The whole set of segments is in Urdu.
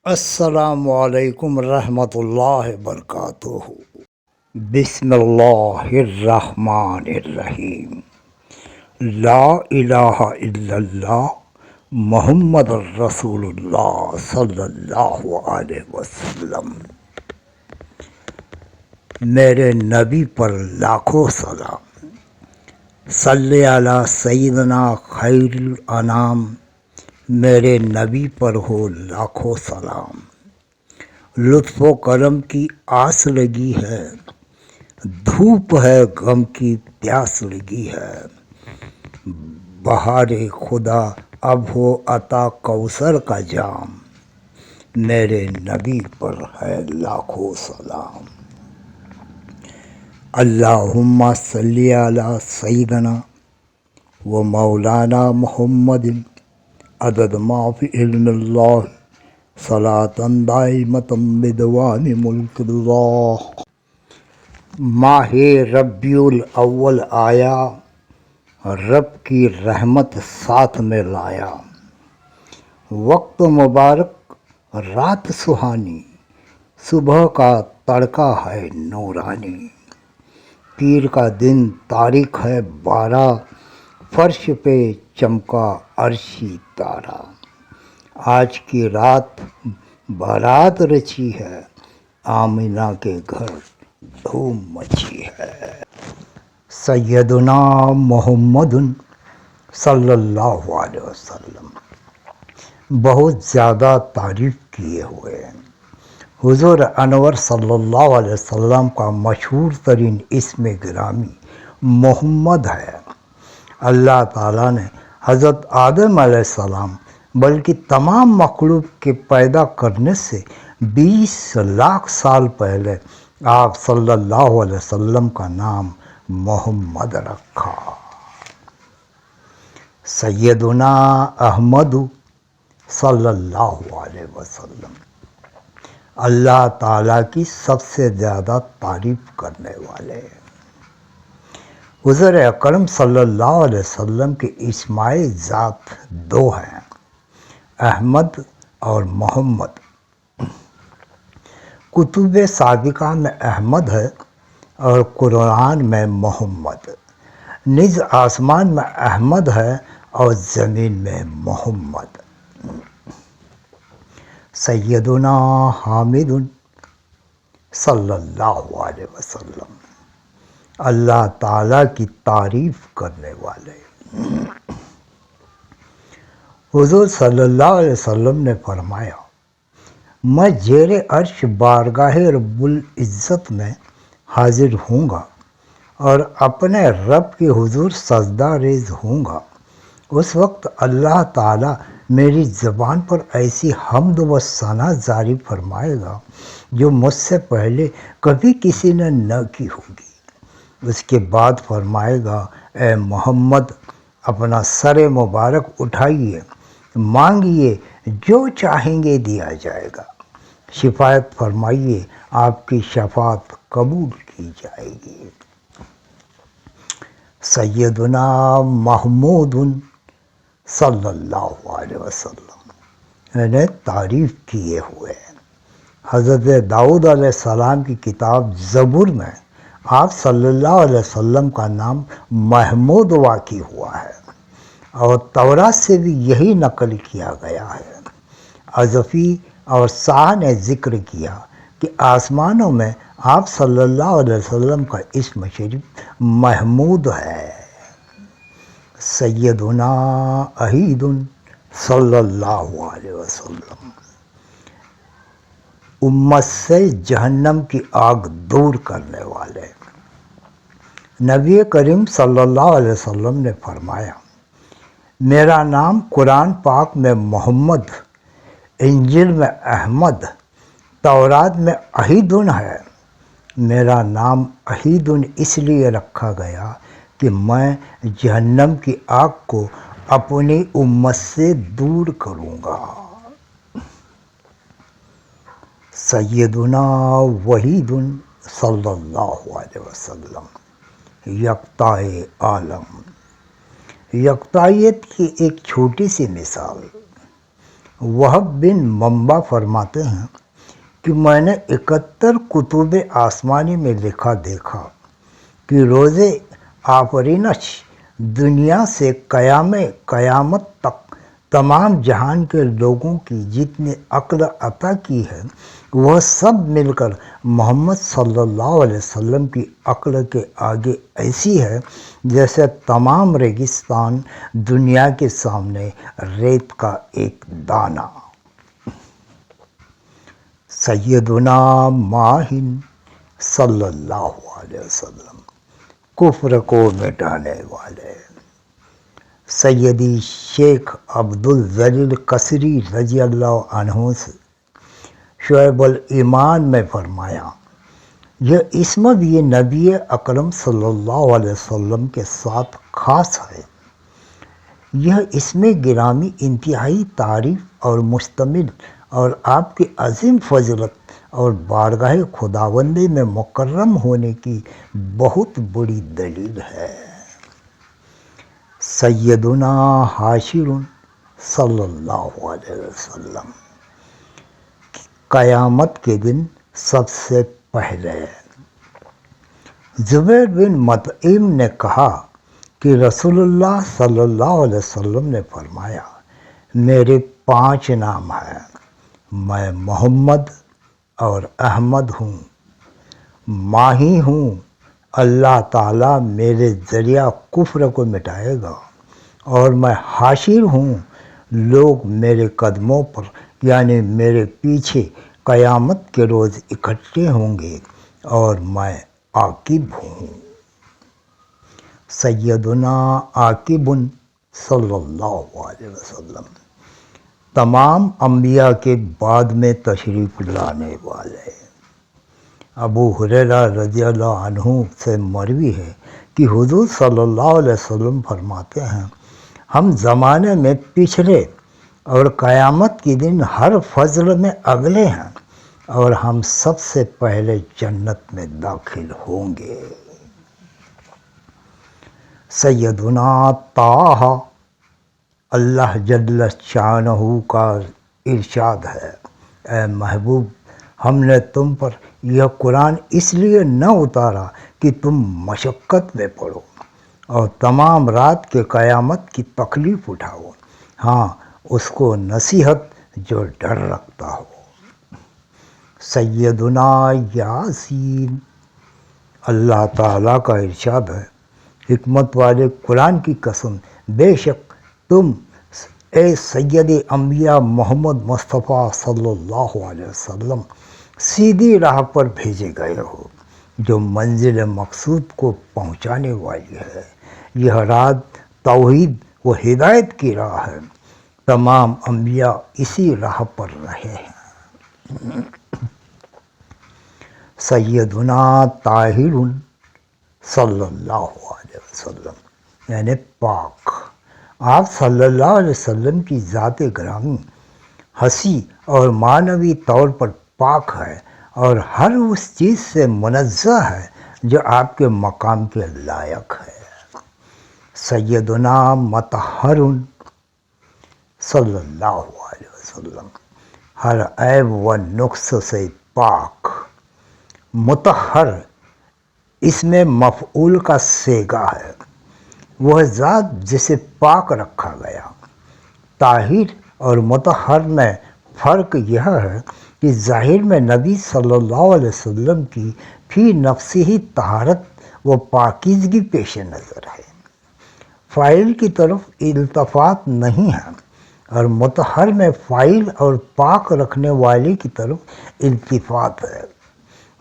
السلام علیکم ورحمۃ اللہ وبرکاتہ۔ بسم اللہ الرحمن الرحیم۔ لا الہ الا اللہ محمد الرسول اللہ صلی اللہ علیہ وسلم۔ میرے نبی پر لاکھوں سلام۔ صلی علی سیدنا خیر الانام۔ میرے نبی پر ہو لاکھوں سلام۔ لطف و کرم کی آس لگی ہے، دھوپ ہے غم کی پیاس لگی ہے۔ بہار خدا اب ہو عطا کوثر کا جام، میرے نبی پر ہے لاکھوں سلام۔ اللہم صلی علی سیدنا و مولانا محمد عدد ما فی علم اللہ صلاۃ دائمۃ بدوام ملک اللہ۔ ماہ ربیع الاول آیا، رب کی رحمت ساتھ میں لایا۔ وقت مبارک رات سہانی، صبح کا تڑکا ہے نورانی۔ پیر کا دن تاریخ ہے 12، فرش پہ چمکا عرشی تارا۔ آج کی رات بارات رچی ہے، آمینہ کے گھر دھوم مچی ہے۔ سیدنا محمد صلی اللہ علیہ وسلم بہت زیادہ تعریف کیے ہوئے ہیں۔ حضور انور صلی اللہ علیہ وسلم کا مشہور ترین اسم گرامی محمد ہے۔ اللہ تعالیٰ نے حضرت آدم علیہ السلام بلکہ تمام مخلوق کے پیدا کرنے سے 20 لاکھ سال پہلے آپ صلی اللہ علیہ وسلم کا نام محمد رکھا۔ سیدنا احمد صلی اللہ علیہ وسلم اللہ تعالیٰ کی سب سے زیادہ تعریف کرنے والے ہیں۔ حضور اکرم صلی اللہ علیہ وسلم کے اسماء ذات 2 ہیں، احمد اور محمد۔ کتب سابقہ میں احمد ہے اور قرآن میں محمد۔ نز آسمان میں احمد ہے اور زمین میں محمد۔ سیدنا حامد صلی اللہ علیہ وسلم اللہ تعالیٰ کی تعریف کرنے والے۔ حضور صلی اللہ علیہ وسلم نے فرمایا، میں زیر عرش بارگاہ رب العزت میں حاضر ہوں گا اور اپنے رب کے حضور سجدہ ریز ہوں گا۔ اس وقت اللہ تعالیٰ میری زبان پر ایسی حمد و ثنا جاری فرمائے گا جو مجھ سے پہلے کبھی کسی نے نہ کی ہوگی۔ اس کے بعد فرمائے گا، اے محمد اپنا سر مبارک اٹھائیے، مانگیے، جو چاہیں گے دیا جائے گا۔ شفاعت فرمائیے، آپ کی شفاعت قبول کی جائے گی۔ سیدنا محمود صلی اللہ علیہ وسلم نے تعریف کیے ہوئے ہیں۔ حضرت داؤد علیہ السلام کی کتاب زبور میں آپ صلی اللہ علیہ وسلم کا نام محمود واقع ہوا ہے اور تورات سے بھی یہی نقل کیا گیا ہے۔ عزفی اور ساہ نے ذکر کیا کہ آسمانوں میں آپ صلی اللہ علیہ وسلم کا اسم شریف محمود ہے۔ سیدنا عید صلی اللہ علیہ وسلم امت سے جہنم کی آگ دور کرنے والے۔ نبی کریم صلی اللہ علیہ وسلم نے فرمایا، میرا نام قرآن پاک میں محمد، انجیل میں احمد، تورات میں احیدن ہے۔ میرا نام احیدن اس لیے رکھا گیا کہ میں جہنم کی آگ کو اپنی امت سے دور کروں گا۔ سیدنا وحید صلی اللہ علیہ وسلم یکتائے عالم۔ یکتائیت کی ایک چھوٹی سی مثال، وہب بن منبع فرماتے ہیں کہ میں نے 71 کتب آسمانی میں لکھا دیکھا کہ روز آفرینش دنیا سے قیامت تک تمام جہان کے لوگوں کی جتنی عقل عطا کی ہے وہ سب مل کر محمد صلی اللہ علیہ وسلم کی عقل کے آگے ایسی ہے جیسے تمام ریگستان دنیا کے سامنے ریت کا ایک دانہ۔ سیدنا ماہن صلی اللہ علیہ وسلم کفر کو مٹانے والے سیدی شیخ عبدالذلیل قصری رضی اللہ عنہ سے شعب الایمان میں فرمایا، یہ اسم بھی نبی اکرم صلی اللہ علیہ وسلم کے ساتھ خاص ہے۔ یہ اسم گرامی انتہائی تعریف اور مشتمل اور آپ کی عظیم فضلت اور بارگاہ خداوندی میں مکرم ہونے کی بہت بڑی دلیل ہے۔ سیدنا حاشر صلی اللہ علیہ وسلم قیامت کے دن سب سے پہلے زبیر بن مطعم نے کہا کہ رسول اللہ صلی اللہ علیہ وسلم نے فرمایا، میرے 5 نام ہیں، میں محمد اور احمد ہوں، ماہی ہوں، اللہ تعالیٰ میرے ذریعہ کفر کو مٹائے گا، اور میں حاشر ہوں، لوگ میرے قدموں پر یعنی میرے پیچھے قیامت کے روز اکٹھے ہوں گے، اور میں عاقب ہوں۔ سیدنا عاقب صلی اللہ علیہ وسلم تمام انبیاء کے بعد میں تشریف لانے والے۔ ابو ہریرہ رضی اللہ عنہ سے مروی ہے کہ حضور صلی اللہ علیہ وسلم فرماتے ہیں، ہم زمانے میں پچھلے اور قیامت کے دن ہر فضل میں اگلے ہیں، اور ہم سب سے پہلے جنت میں داخل ہوں گے۔ سیدنا طٰہٰ اللہ جل شانہ کا ارشاد ہے، اے محبوب، ہم نے تم پر یہ قرآن اس لیے نہ اتارا کہ تم مشقت میں پڑو اور تمام رات کے قیامت کی تکلیف اٹھاؤ، ہاں اس کو نصیحت جو ڈر رکھتا ہو۔ سیدنا یاسین اللہ تعالیٰ کا ارشاد ہے، حکمت والے قرآن کی قسم، بے شک تم اے سید انبیاء محمد مصطفیٰ صلی اللہ علیہ وسلم سیدھی راہ پر بھیجے گئے ہو جو منزل مقصود کو پہنچانے والی ہے۔ یہ رات توحید و ہدایت کی راہ ہے، تمام انبیاء اسی راہ پر رہے ہیں۔ سیدنا طاہر صلی اللہ علیہ وسلم یعنی پاک، آپ صلی اللہ علیہ وسلم کی ذات گرامی حسی اور معنوی طور پر پاک ہے اور ہر اس چیز سے منزہ ہے جو آپ کے مقام کے لائق ہے۔ سیدنا مطہر صلی اللہ علیہ وسلم ہر عیب و نقص سے پاک، مطہر اس میں مفعول کا صیغہ ہے، وہ ذات جسے پاک رکھا گیا۔ طاہر اور مطہر میں فرق یہ ہے کہ ظاہر میں نبی صلی اللہ علیہ وسلم کی فی نفسہ طہارت و پاکیزگی پیش نظر ہے، فاعل کی طرف التفات نہیں ہے، اور مطہر میں فاعل اور پاک رکھنے والے کی طرف التفات ہے،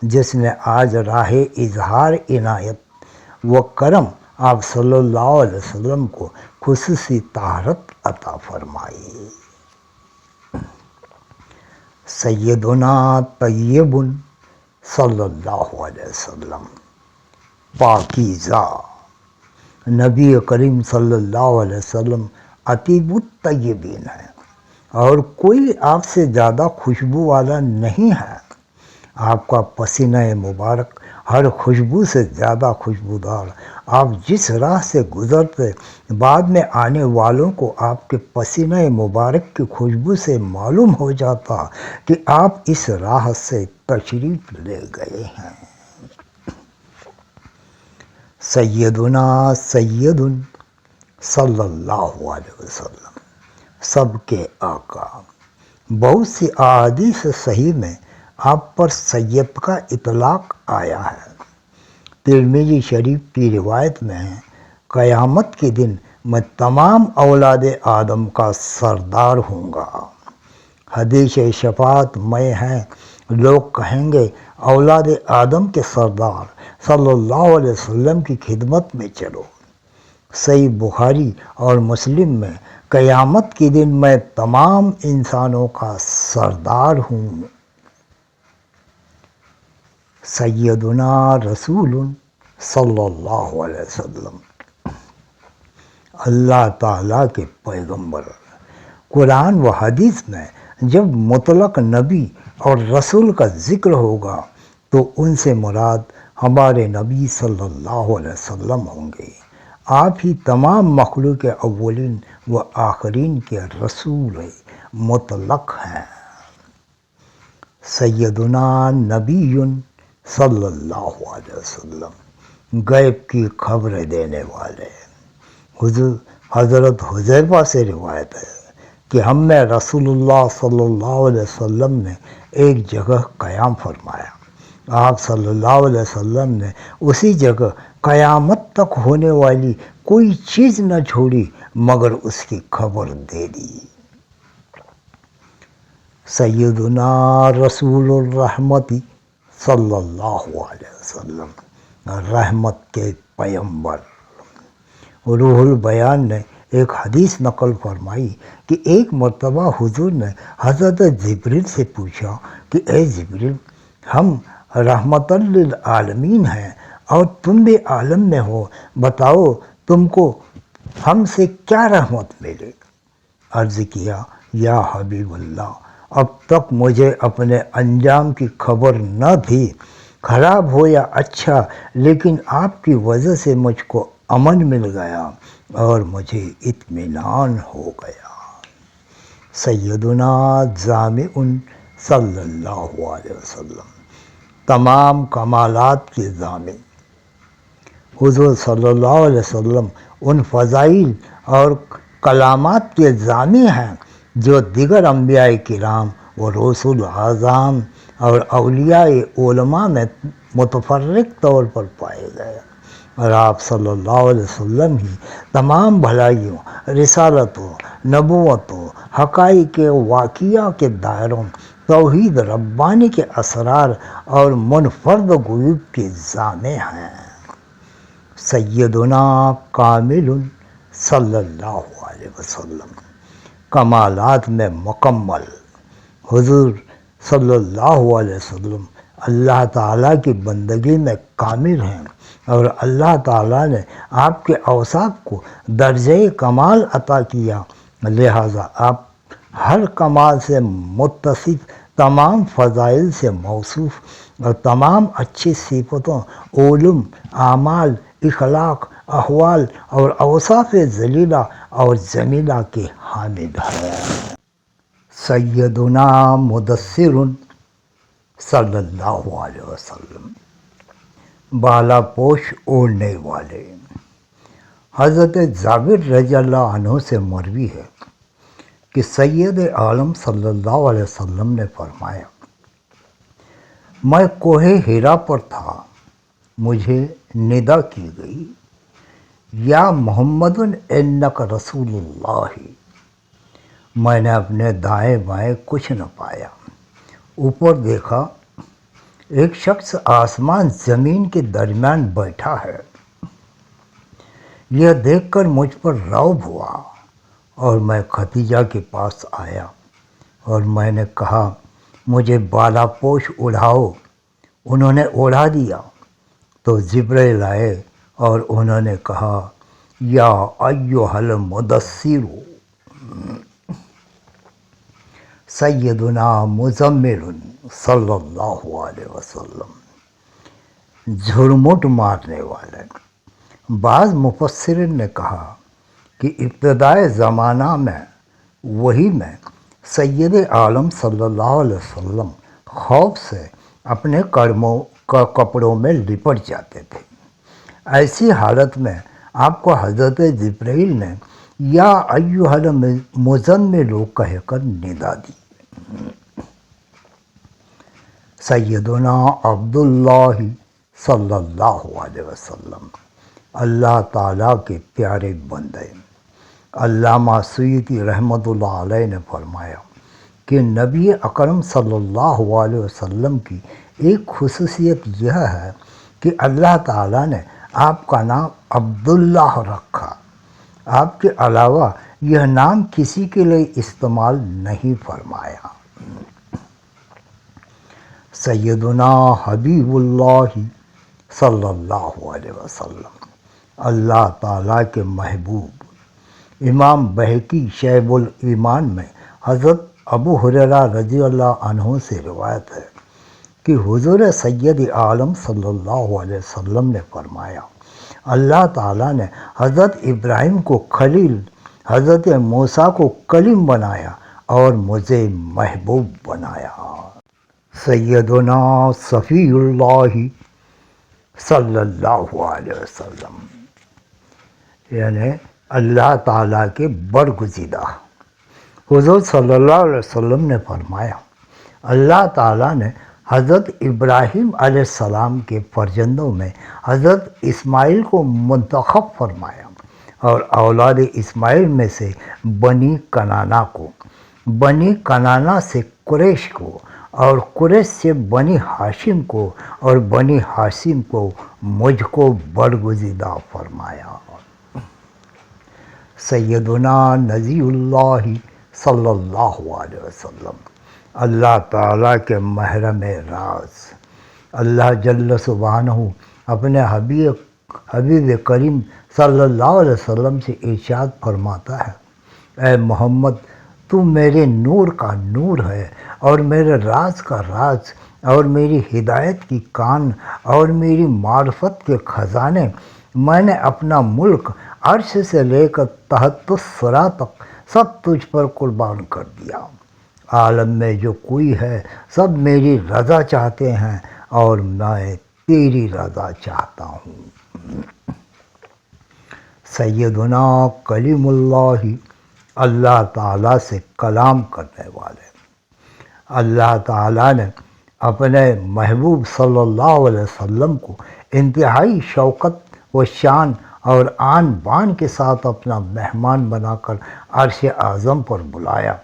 جس نے آج راہ اظہار عنایت و کرم آپ صلی اللہ علیہ وسلم کو خصوصی طہارت عطا فرمائی۔ سیدنا طیب صلی اللہ علیہ وسلم پاکیزہ، نبی کریم صلی اللہ علیہ وسلم اطیب الطیبین ہیں اور کوئی آپ سے زیادہ خوشبو والا نہیں ہے، آپ کا پسینہ مبارک ہر خوشبو سے زیادہ خوشبودار، آپ جس راہ سے گزرتے بعد میں آنے والوں کو آپ کے پسینہ مبارک کی خوشبو سے معلوم ہو جاتا کہ آپ اس راہ سے تشریف لے گئے ہیں۔ سیدنا سید صلی اللہ علیہ وسلم، سب کے آقا۔ بہت سی احادیث صحیح میں آپ پر سید کا اطلاق آیا ہے۔ ترمذی شریف کی روایت میں ہے، قیامت کے دن میں تمام اولاد آدم کا سردار ہوں گا۔ حدیث شفاعت میں ہے، لوگ کہیں گے اولاد آدم کے سردار صلی اللہ علیہ وسلم کی خدمت میں چلو۔ صحیح بخاری اور مسلم میں، قیامت کے دن میں تمام انسانوں کا سردار ہوں۔ سیدنا رسول صلی اللہ علیہ وسلم، اللہ تعالیٰ کے پیغمبر۔ قرآن و حدیث میں جب مطلق نبی اور رسول کا ذکر ہوگا تو ان سے مراد ہمارے نبی صلی اللہ علیہ وسلم ہوں گے۔ آپ ہی تمام مخلوق اولین و آخرین کے رسول مطلق ہیں۔ سیدنا نبی صلی اللہ علیہ وسلم، غیب کی خبریں دینے والے۔ حضرت حذیفہ سے روایت ہے کہ ہم نے رسول اللہ صلی اللہ علیہ وسلم نے ایک جگہ قیام فرمایا۔ آپ صلی اللہ علیہ وسلم نے اسی جگہ قیامت تک ہونے والی کوئی چیز نہ چھوڑی مگر اس کی خبر دے دی۔ سیدنا رسول الرحمت صلی اللہ علیہ وسلم، رحمت کے پیغمبر۔ روح البیان نے ایک حدیث نقل فرمائی کہ ایک مرتبہ حضور نے حضرت جبریل سے پوچھا کہ اے جبریل، ہم رحمت للعالمین ہیں اور تم بھی عالم میں ہو، بتاؤ تم کو ہم سے کیا رحمت ملے؟ عرض کیا، یا حبیب اللہ، اب تک مجھے اپنے انجام کی خبر نہ تھی، خراب ہو یا اچھا، لیکن آپ کی وجہ سے مجھ کو امن مل گیا اور مجھے اطمینان ہو گیا۔ سیدنا جامع صلی اللہ علیہ وسلم، تمام کمالات کے جامع۔ حضور صلی اللہ علیہ وسلم ان فضائل اور کلامات کے جامع ہیں جو دیگر انبیاء کرام و رسول اعظام اور اولیاء علماء میں متفرق طور پر پائے گئے، اور آپ صلی اللہ علیہ وسلم ہی تمام بھلائیوں، رسالتوں، نبوتوں، حقائق واقعہ کے دائروں، توحید ربانی کے اسرار اور منفرد غیوب کے جامع ہیں۔ سیدنا کامل صلی اللہ علیہ وسلم، کمالات میں مکمل۔ حضور صلی اللہ علیہ وسلم اللہ تعالیٰ کی بندگی میں کامل ہیں، اور اللہ تعالیٰ نے آپ کے اوصاف کو درجہ کمال عطا کیا، لہٰذا آپ ہر کمال سے متصف، تمام فضائل سے موصوف اور تمام اچھی صفتوں، علوم، اعمال، اخلاق، احوال اور اوصاف ذلیلہ اور جمیلہ کے حامل ہیں۔ سیدنا مدثر صلی اللہ علیہ وسلم، بالا پوش اوڑھنے والے۔ حضرت جابر رضی اللہ عنہ سے مروی ہے کہ سید عالم صلی اللہ علیہ وسلم نے فرمایا، میں کوہ حرا پر تھا، مجھے ندا کی گئی، یا محمد انک رسول اللہ۔ میں نے اپنے دائیں بائیں کچھ نہ پایا، اوپر دیکھا، ایک شخص آسمان زمین کے درمیان بیٹھا ہے۔ یہ دیکھ کر مجھ پر رعب ہوا اور میں خدیجہ کے پاس آیا اور میں نے کہا، مجھے بالا پوش اڑاؤ۔ انہوں نے اڑا دیا تو جبرائیل آئے اور انہوں نے کہا، یا ایھا المدثر۔ سیدنا مزمل صلی اللہ علیہ وسلم جھرمٹ مارنے والے۔ بعض مفسرین نے کہا کہ ابتدائے زمانہ میں وہی میں سید عالم صلی اللہ علیہ وسلم خوف سے اپنے کپڑوں میں لپٹ جاتے تھے۔ ایسی حالت میں آپ کو حضرت جبرائیل نے یا ایھا المزمل کہہ کر ندا دی۔ سیدنا عبداللہ صلی اللہ علیہ وسلم اللہ تعالیٰ کے پیارے بندے۔ علامہ سیوطی رحمۃ اللہ علیہ نے فرمایا کہ نبی اکرم صلی اللہ علیہ وسلم کی ایک خصوصیت یہ ہے کہ اللہ تعالیٰ نے آپ کا نام عبداللہ رکھا۔ آپ کے علاوہ یہ نام کسی کے لیے استعمال نہیں فرمایا۔ سیدنا حبیب اللہ صلی اللہ علیہ وسلم اللہ تعالیٰ کے محبوب۔ امام بہقی شعب الایمان میں حضرت ابو ہریرہ رضی اللہ عنہ سے روایت ہے کہ حضور سید عالم صلی اللہ علیہ وسلم نے فرمایا، اللہ تعالیٰ نے حضرت ابراہیم کو خلیل، حضرت موسیٰ کو کلیم بنایا اور مجھے محبوب بنایا۔ سیدنا صفی اللہ صلی اللہ علیہ وسلم یعنی اللہ تعالیٰ کے برگزیدہ۔ حضور صلی اللہ علیہ وسلم نے فرمایا، اللہ تعالیٰ نے حضرت ابراہیم علیہ السلام کے فرزندوں میں حضرت اسماعیل کو منتخب فرمایا اور اولاد اسماعیل میں سے بنی کنانا کو، بنی کنانا سے قریش کو، اور قریش سے بنی ہاشم کو، اور بنی ہاشم کو مجھ کو برگزیدہ فرمایا۔ سیدنا نبی اللہ صلی اللہ علیہ وسلم اللہ تعالیٰ کے محرم راز۔ اللہ جل سبحانہ اپنے حبیب کریم صلی اللہ علیہ وسلم سے ارشاد فرماتا ہے، اے محمد تو میرے نور کا نور ہے اور میرے راز کا راز اور میری ہدایت کی کان اور میری معرفت کے خزانے میں نے اپنا ملک عرش سے لے کر تحت الثری تک سب تجھ پر قربان کر دیا۔ عالم میں جو کوئی ہے سب میری رضا چاہتے ہیں اور میں تیری رضا چاہتا ہوں۔ سیدنا کلیم اللہ اللہ تعالیٰ سے کلام کرنے والے۔ اللہ تعالیٰ نے اپنے محبوب صلی اللہ علیہ وسلم کو انتہائی شوقت و شان اور آن بان کے ساتھ اپنا مہمان بنا کر عرش اعظم پر بلایا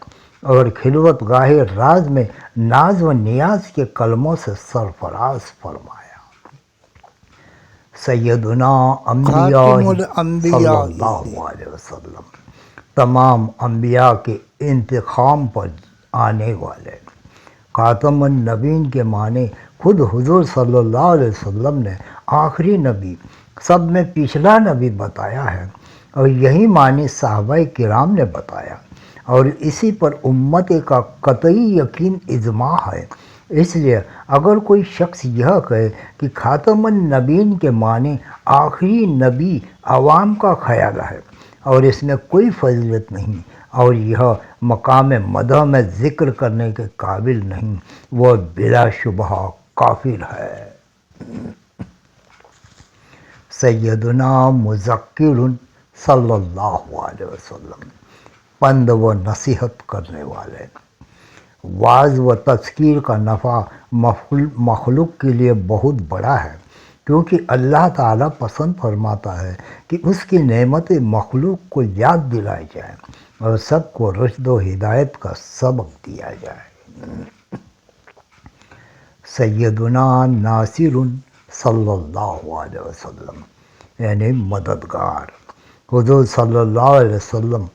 اور خلوت گاہ راز میں ناز و نیاز کے کلموں سے سرفراز فرمایا۔ سیدنا انبیاء صلی اللہ علیہ وسلم تمام انبیاء کے انتخاب پر آنے والے۔ خاتم النبیین کے معنی خود حضور صلی اللہ علیہ وسلم نے آخری نبی، سب میں پچھلا نبی بتایا ہے، اور یہی معنی صحابہ کرام نے بتایا، اور اسی پر امت کا قطعی یقین اجماع ہے۔ اس لیے اگر کوئی شخص یہ کہے کہ خاتم النبیین کے معنی آخری نبی عوام کا خیال ہے اور اس میں کوئی فضیلت نہیں اور یہ مقام مدح میں ذکر کرنے کے قابل نہیں، وہ بلا شبہ کافر ہے۔ سیدنا مذکر صلی اللہ علیہ وسلم پند و نصیحت کرنے والے۔ واعظ و تذکیر کا نفع مخلوق کے لیے بہت بڑا ہے، کیونکہ اللہ تعالیٰ پسند فرماتا ہے کہ اس کی نعمت مخلوق کو یاد دلائی جائے اور سب کو رشد و ہدایت کا سبق دیا جائے۔ سیدنا ناصر صلی اللہ علیہ وسلم یعنی مددگار۔ حضور صلی اللہ علیہ وسلم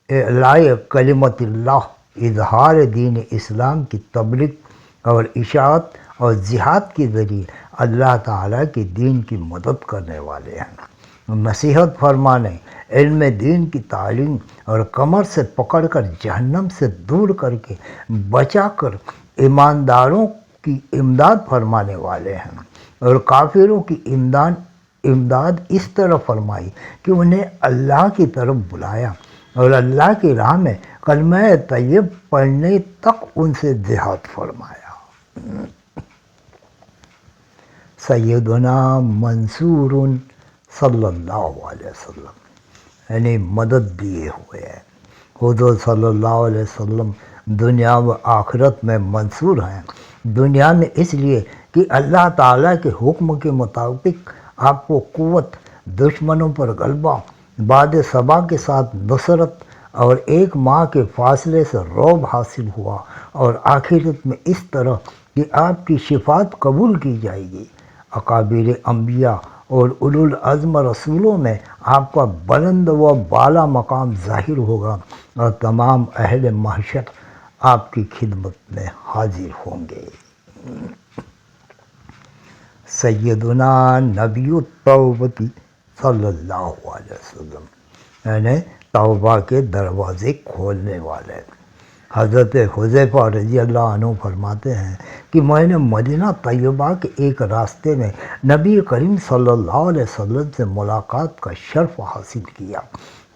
اعلاء کلمت اللہ، اظہار دین اسلام کی تبلیغ اور اشاعت اور جہاد کے ذریعے اللہ تعالیٰ کے دین کی مدد کرنے والے ہیں۔ نصیحت فرمانے، علم دین کی تعلیم اور کمر سے پکڑ کر جہنم سے دور کر کے بچا کر ایمانداروں کی امداد فرمانے والے ہیں، اور کافروں کی امداد اس طرح فرمائی کہ انہیں اللہ کی طرف بلایا اور اللہ کی راہ میں کلمہ طیب پڑھنے تک ان سے جہاد فرمایا۔ سیدنا منصور صلی اللہ علیہ وسلم یعنی مدد دیے ہوئے ہیں۔ حضور صلی اللہ علیہ وسلم دنیا و آخرت میں منصور ہیں۔ دنیا میں اس لیے کہ اللہ تعالیٰ کے حکم کے مطابق آپ کو قوت، دشمنوں پر غلبہ، باد صبا کے ساتھ نصرت اور 1 ماہ کے فاصلے سے رعب حاصل ہوا، اور آخرت میں اس طرح کہ آپ کی شفاعت قبول کی جائے گی۔ اکابر انبیاء اور اولو العزم رسولوں میں آپ کا بلند و بالا مقام ظاہر ہوگا، اور تمام اہل محشر آپ کی خدمت میں حاضر ہوں گے۔ سیدنا نبی التوبہ صلی اللہ علیہ وسلم یعنی توبہ کے دروازے کھولنے والے۔ حضرت حذیفہ رضی اللہ عنہ فرماتے ہیں کہ میں نے مدینہ طیبہ کے ایک راستے میں نبی کریم صلی اللہ علیہ وسلم سے ملاقات کا شرف حاصل کیا،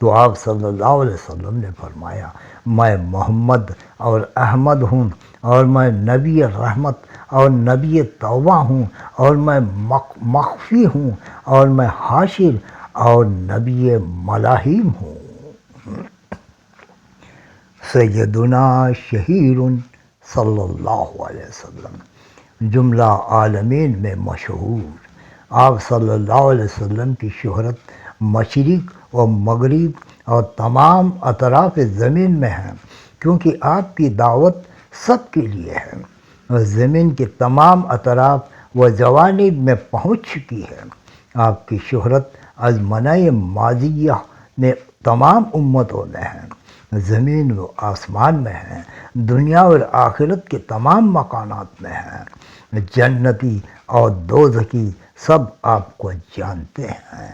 تو آپ صلی اللہ علیہ وسلم نے فرمایا، میں محمد اور احمد ہوں، اور میں نبی رحمت اور نبی توبہ ہوں، اور میں مخفی ہوں، اور میں حاشر اور نبی ملاحم ہوں۔ سیدنا شہیر صلی اللہ علیہ وسلم جملہ عالمین میں مشہور۔ آپ صلی اللہ علیہ وسلم کی شہرت مشرق و مغرب اور تمام اطراف زمین میں ہے، کیونکہ آپ کی دعوت سب کے لیے ہے، اور زمین کے تمام اطراف و جوانب میں پہنچ چکی ہے۔ آپ کی شہرت ازمنہ ماضیہ میں تمام امتوں میں ہے، زمین و آسمان میں ہے، دنیا اور آخرت کے تمام مکانات میں ہیں، جنتی اور دوزخی سب آپ کو جانتے ہیں۔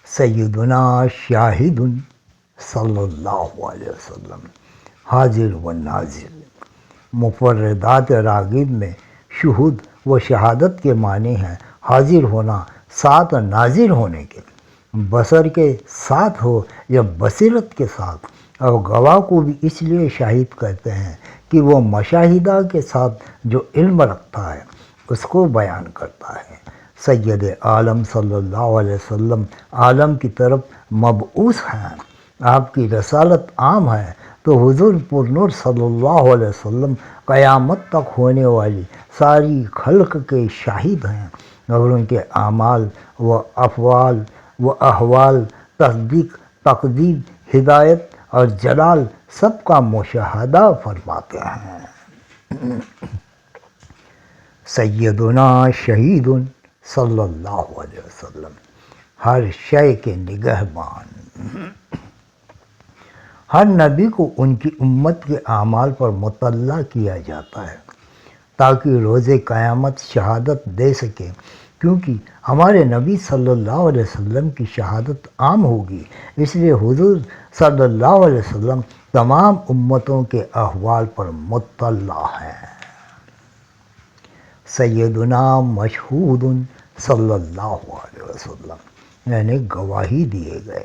سیدنا شاہد صلی اللہ علیہ وسلم حاضر و ناظر۔ مفردات راغب میں شہود و شہادت کے معنی ہیں حاضر ہونا، ساتھ ناظر ہونے کے، بصر کے ساتھ ہو یا بصیرت کے ساتھ، اور گواہ کو بھی اس لیے شاہد کہتے ہیں کہ وہ مشاہدہ کے ساتھ جو علم رکھتا ہے اس کو بیان کرتا ہے۔ سید عالم صلی اللہ علیہ وسلم عالم کی طرف مبعوث ہیں، آپ کی رسالت عام ہے، تو حضور پرنور صلی اللہ علیہ وسلم قیامت تک ہونے والی ساری خلق کے شاہد ہیں، اور ان کے اعمال و افعال و احوال، تصدیق، تکذیب، ہدایت اور جلال سب کا مشاہدہ فرماتے ہیں۔ سیدنا شہید صلی اللہ علیہ وسلم ہر شے کے نگہبان۔ ہر نبی کو ان کی امت کے اعمال پر مطلع کیا جاتا ہے تاکہ روز قیامت شہادت دے سکے، کیونکہ ہمارے نبی صلی اللہ علیہ وسلم کی شہادت عام ہوگی، اس لیے حضور صلی اللہ علیہ وسلم تمام امتوں کے احوال پر مطلع ہیں۔ سیدنا مشہود صلی اللہ علیہ وسلم یعنی گواہی دیے گئے۔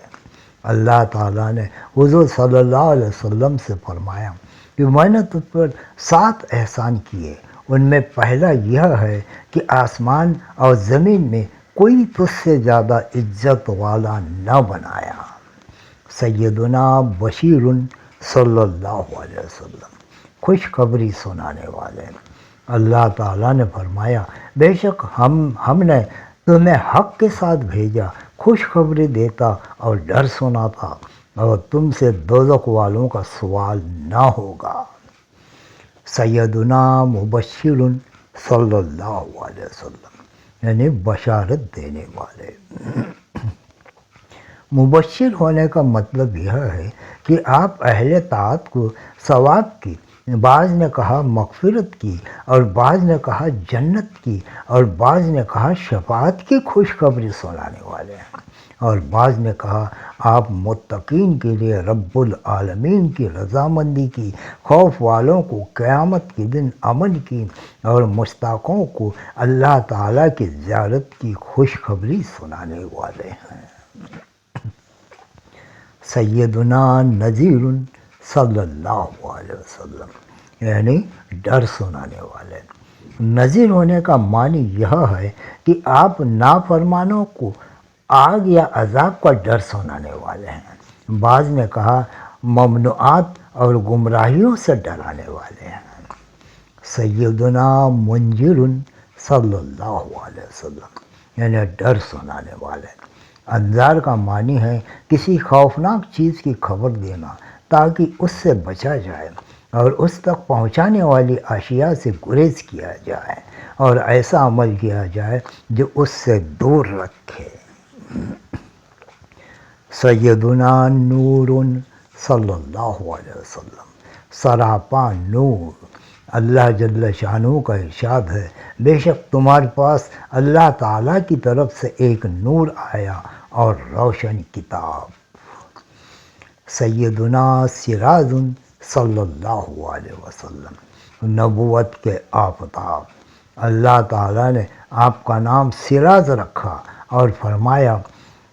اللہ تعالیٰ نے حضور صلی اللہ علیہ وسلم سے فرمایا کہ میں نے تجھ پر 7 احسان کیے، ان میں پہلا یہ ہے کہ آسمان اور زمین میں کوئی تجھ سے زیادہ عزت والا نہ بنایا۔ سیدنا بشیر صلی اللہ علیہ وسلم خوشخبری سنانے والے۔ اللہ تعالیٰ نے فرمایا، بے شک ہم نے تمہیں حق کے ساتھ بھیجا، خوشخبری دیتا اور ڈر سناتا، اور تم سے دوزخ والوں کا سوال نہ ہوگا۔ سیدنا مبشر صلی اللہ علیہ وسلم یعنی بشارت دینے والے۔ مبشر ہونے کا مطلب یہ ہے کہ آپ اہل طاعت کو ثواب کی، بعض نے کہا مغفرت کی، اور بعض نے کہا جنت کی، اور بعض نے کہا شفاعت کی خوشخبری سنانے والے ہیں، اور بعض نے کہا آپ متقین کے لیے رب العالمین کی رضامندی کی، خوف والوں کو قیامت کے دن امن کی، اور مشتاقوں کو اللہ تعالیٰ کی زیارت کی خوشخبری سنانے والے ہیں۔ سیدنا نذیر صلی اللہ علیہ وسلم یعنی ڈر سنانے والے۔ نذیر ہونے کا معنی یہ ہے کہ آپ نافرمانوں کو آگ یا عذاب کا ڈر سنانے والے ہیں۔ بعض نے کہا ممنوعات اور گمراہیوں سے ڈرانے والے ہیں۔ سیدنا منذر صلی اللہ علیہ وسلم یعنی ڈر سنانے والے۔ انذار کا معنی ہے کسی خوفناک چیز کی خبر دینا تاکہ اس سے بچا جائے اور اس تک پہنچانے والی اشیاء سے گریز کیا جائے اور ایسا عمل کیا جائے جو اس سے دور رکھے۔ سیدنا نور صلی اللہ علیہ وسلم سراپا نور۔ اللہ جل شانہ کا ارشاد ہے بے شک تمہارے پاس اللہ تعالیٰ کی طرف سے ایک نور آیا اور روشن کتاب۔ سیدنا سراج صلی اللہ علیہ وسلم نبوت کے آفتاب۔ اللہ تعالیٰ نے آپ کا نام سراج رکھا اور فرمایا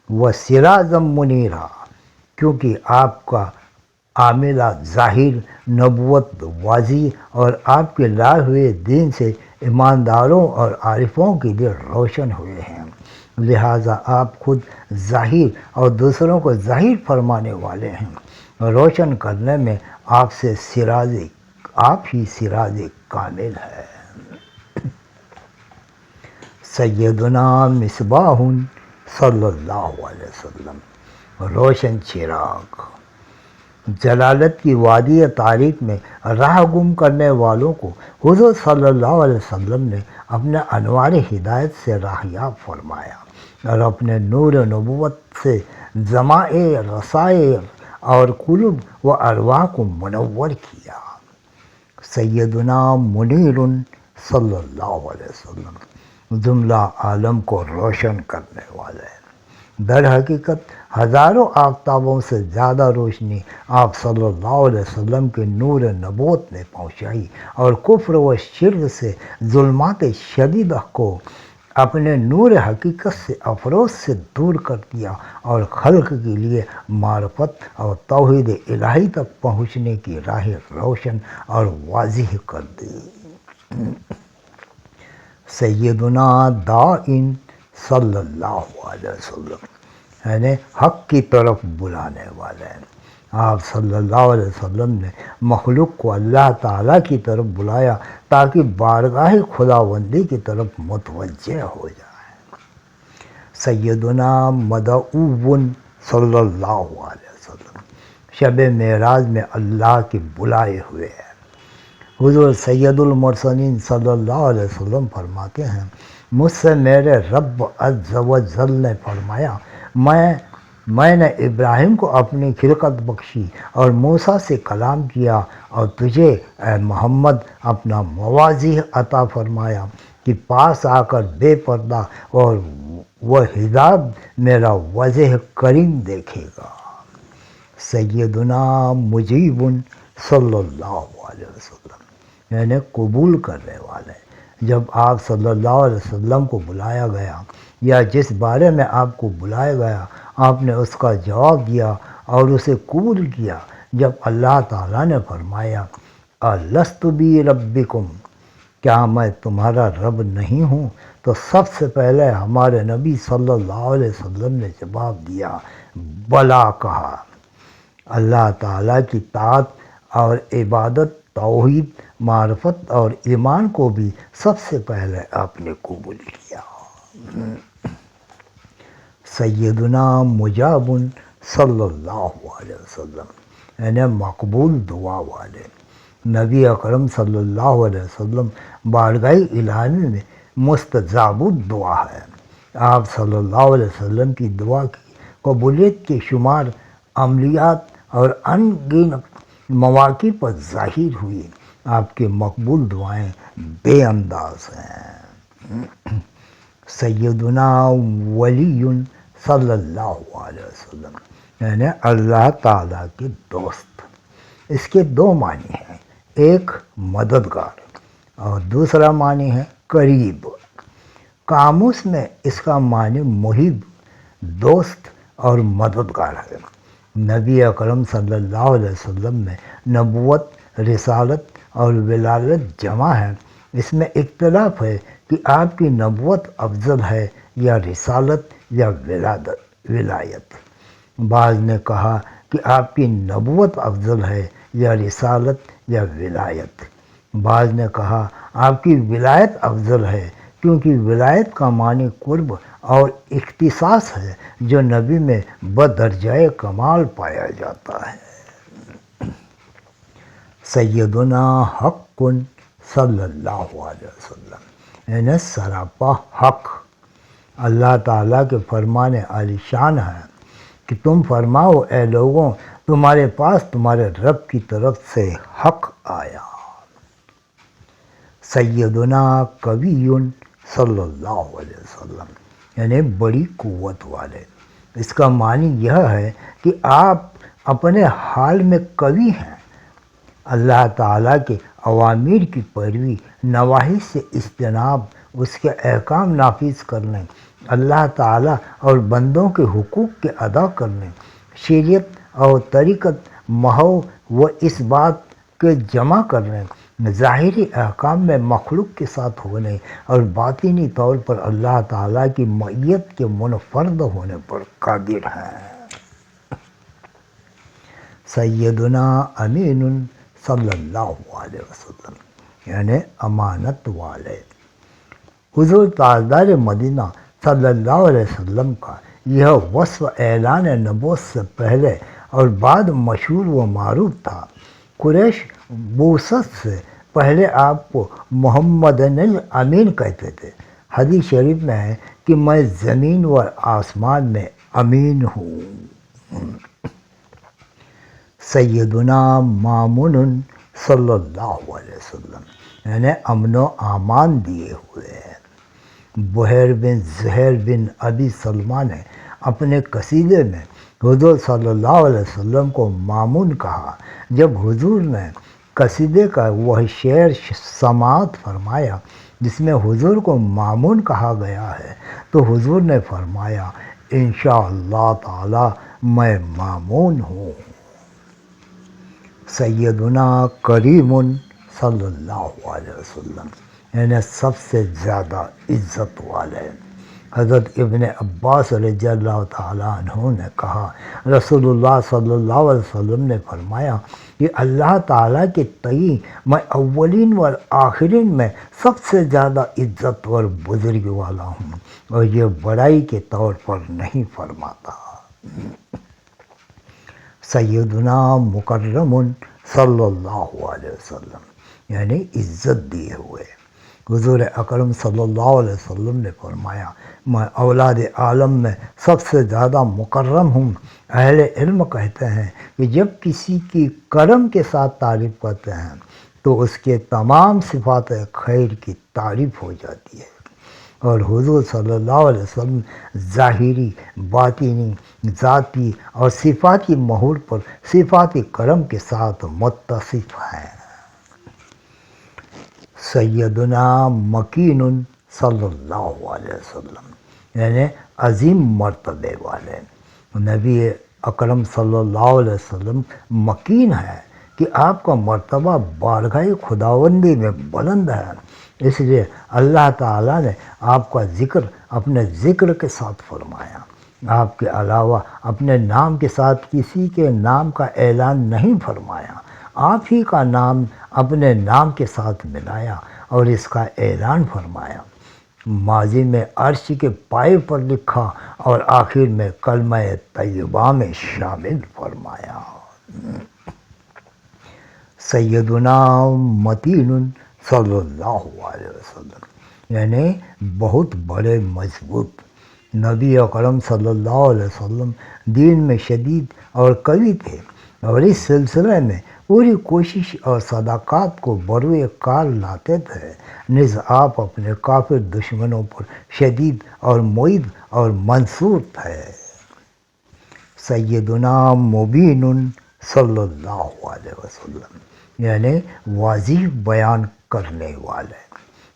وَسِرَاجًا مُنِيرًا، کیونکہ آپ کا عاملہ ظاہر نبوت واضح اور آپ کے لائے ہوئے دین سے ایمانداروں اور عارفوں کے لیے روشن ہوئے ہیں، لہٰذا آپ خود ظاہر اور دوسروں کو ظاہر فرمانے والے ہیں۔ روشن کرنے میں آپ ہی سراج کامل ہے۔ سیدنا مصباح صلی اللہ علیہ وسلم روشن چراغ۔ جلالت کی وادی تاریک میں راہ گم کرنے والوں کو حضور صلی اللہ علیہ وسلم نے اپنے انوار ہدایت سے راہیاب فرمایا اور اپنے نور نبوت سے جماع رسائل اور قلوب و ارواح کو منور کیا۔ سیدنا منیر صلی اللہ علیہ وسلم جملہ عالم کو روشن کرنے والے۔ در حقیقت ہزاروں آفتابوں سے زیادہ روشنی آپ صلی اللہ علیہ وسلم کے نور نبوت نے پہنچائی اور کفر و شرک سے ظلمات شدیدہ کو اپنے نور حقیقت سے افروز سے دور کر دیا اور خلق کے لیے معرفت اور توحید الہی تک پہنچنے کی راہ روشن اور واضح کر دی۔ سیدنا داعٍ صلی اللہ علیہ وسلم یعنی حق کی طرف بلانے والے۔ آپ صلی اللہ علیہ وسلم نے مخلوق کو اللہ تعالیٰ کی طرف بلایا تاکہ بارگاہ خداوندی کی طرف متوجہ ہو جائے۔ سیدنا مدعو صلی اللہ علیہ وسلم شب معراج میں اللہ کے بلائے ہوئے ہیں۔ حضور سید المرسلین صلی اللہ علیہ وسلم فرماتے ہیں مجھ سے میرے رب عز و جل نے فرمایا میں نے ابراہیم کو اپنی خلقت بخشی اور موسیٰ سے کلام کیا اور تجھے اے محمد اپنا مواضح عطا فرمایا کہ پاس آ کر بے پردہ اور وہ حجاب میرا وجہ کریم دیکھے گا۔ سیدنا مجیب صلی اللہ علیہ وسلم یعنی قبول کرنے والے۔ جب آپ صلی اللہ علیہ وسلم کو بلایا گیا یا جس بارے میں آپ کو بلایا گیا آپ نے اس کا جواب دیا اور اسے قبول کیا۔ جب اللہ تعالیٰ نے فرمایا الست بربکم، کیا میں تمہارا رب نہیں ہوں، تو سب سے پہلے ہمارے نبی صلی اللہ علیہ وسلم نے جواب دیا بلا کہا۔ اللہ تعالیٰ کی طاعت اور عبادت، توحید، معرفت اور ایمان کو بھی سب سے پہلے آپ نے قبول کیا۔ سیدنا مجاب صلی اللہ علیہ وسلم یعنی مقبول دعا والے۔ نبی اکرم صلی اللہ علیہ وسلم بارگاہ الہی میں مستجاب الدعا ہے۔ آپ صلی اللہ علیہ وسلم کی دعا کی قبولیت کے شمار عملیات اور ان گنت مواقع پر ظاہر ہوئی۔ آپ کی مقبول دعائیں بے انداز ہیں۔ سیدنا ولی صلی اللہ علیہ وسلم، یعنی اللہ تعالیٰ کے دوست۔ اس کے دو معنی ہیں، ایک مددگار اور دوسرا معنی ہے قریب۔ قاموس میں اس کا معنی محب، دوست اور مددگار ہے۔ نبی اکرم صلی اللہ علیہ وسلم میں نبوت، رسالت اور ولایت جمع ہے۔ اس میں اختلاف ہے کہ آپ کی نبوت افضل ہے یا رسالت یا ولایت۔ بعض نے کہا کہ آپ کی نبوت افضل ہے یا رسالت یا ولایت۔ بعض نے کہا آپ کی ولایت افضل ہے، کیونکہ ولایت کا معنی قرب اور اختصاص ہے جو نبی میں بدرجۂ کمال پایا جاتا ہے۔ سیدنا حق صلی اللہ علیہ وسلم، یعنی سراپا حق۔ اللہ تعالیٰ کے فرمان عالی شان ہے کہ تم فرماؤ اے لوگوں، تمہارے پاس تمہارے رب کی طرف سے حق آیا۔ سیدنا قوی صلی اللہ علیہ وسلم، یعنی بڑی قوت والے۔ اس کا معنی یہ ہے کہ آپ اپنے حال میں قوی ہیں۔ اللہ تعالیٰ کے اوامر کی پیروی، نواہی سے اجتناب، اس کے احکام نافذ کرنے، اللہ تعالیٰ اور بندوں کے حقوق کے ادا کرنے، شریعت اور طریقت محو و اس بات کے جمع کرنے، ظاہری احکام میں مخلوق کے ساتھ ہونے اور باطنی طور پر اللہ تعالیٰ کی معیت کے منفرد ہونے پر قادر ہیں۔ سیدنا امین صلی اللہ علیہ وسلم، یعنی امانت والے۔ حضور تاجدار مدینہ صلی اللہ علیہ وسلم کا یہ وصف اعلان نبوت سے پہلے اور بعد مشہور و معروف تھا۔ قریش بعثت سے پہلے آپ کو محمد الامین کہتے تھے۔ حدیث شریف میں ہے کہ میں زمین و آسمان میں امین ہوں۔ سیدنا مامون صلی اللہ علیہ وسلم، یعنی امن و امان دیے ہوئے ہیں۔ بحیر بن زہیر بن ابی سلمہ نے اپنے قصیدے میں حضور صلی اللہ علیہ وسلم کو مامون کہا۔ جب حضور نے قصیدے کا وہ شعر سماعت فرمایا جس میں حضور کو مامون کہا گیا ہے تو حضور نے فرمایا انشاءاللہ تعالی میں مامون ہوں۔ سیدنا کریم صلی اللہ علیہ وسلم، یعنی سب سے زیادہ عزت والے۔ حضرت ابن عباس رضی اللہ تعالیٰ عنہ نے کہا رسول اللہ صلی اللہ علیہ وسلم نے فرمایا کہ اللہ تعالیٰ کے تئیں میں اولین و آخرین میں سب سے زیادہ عزت اور بزرگی والا ہوں، اور یہ بڑائی کے طور پر نہیں فرماتا۔ سیدنا مکرم صلی اللہ علیہ وسلم، یعنی عزت دیے ہوئے۔ حضور اکرم صلی اللہ علیہ وسلم نے فرمایا میں اولاد عالم میں سب سے زیادہ مکرم ہوں۔ اہل علم کہتے ہیں کہ جب کسی کی کرم کے ساتھ تعریف کرتے ہیں تو اس کے تمام صفات خیر کی تعریف ہو جاتی ہے، اور حضور صلی اللہ علیہ وسلم ظاہری، باطنی، ذاتی اور صفاتی محور پر صفاتی کرم کے ساتھ متصف ہیں۔ سیدنا مکین صلی اللہ علیہ وسلم، یعنی عظیم مرتبے والے۔ نبی اکرم صلی اللہ علیہ وسلم مکین ہے کہ آپ کا مرتبہ بارگاہ خداوندی میں بلند ہے، اس لیے اللہ تعالیٰ نے آپ کا ذکر اپنے ذکر کے ساتھ فرمایا۔ آپ کے علاوہ اپنے نام کے ساتھ کسی کے نام کا اعلان نہیں فرمایا، آپ ہی کا نام اپنے نام کے ساتھ ملایا اور اس کا اعلان فرمایا۔ ماضی میں عرش کے پائے پر لکھا اور آخر میں کلمہ طیبہ میں شامل فرمایا۔ سیدنا متین صلی اللہ علیہ وسلم، یعنی بہت بڑے مضبوط۔ نبی اکرم صلی اللہ علیہ وسلم دین میں شدید اور قوی تھے، اور اس سلسلے میں پوری کوشش اور صداقت کو بروئے کار لاتے تھے، نیز آپ اپنے کافر دشمنوں پر شدید اور معید اور منصور تھے۔ سیدنا مبین صلی اللہ علیہ وسلم یعنی واضح بیان کرنے والے۔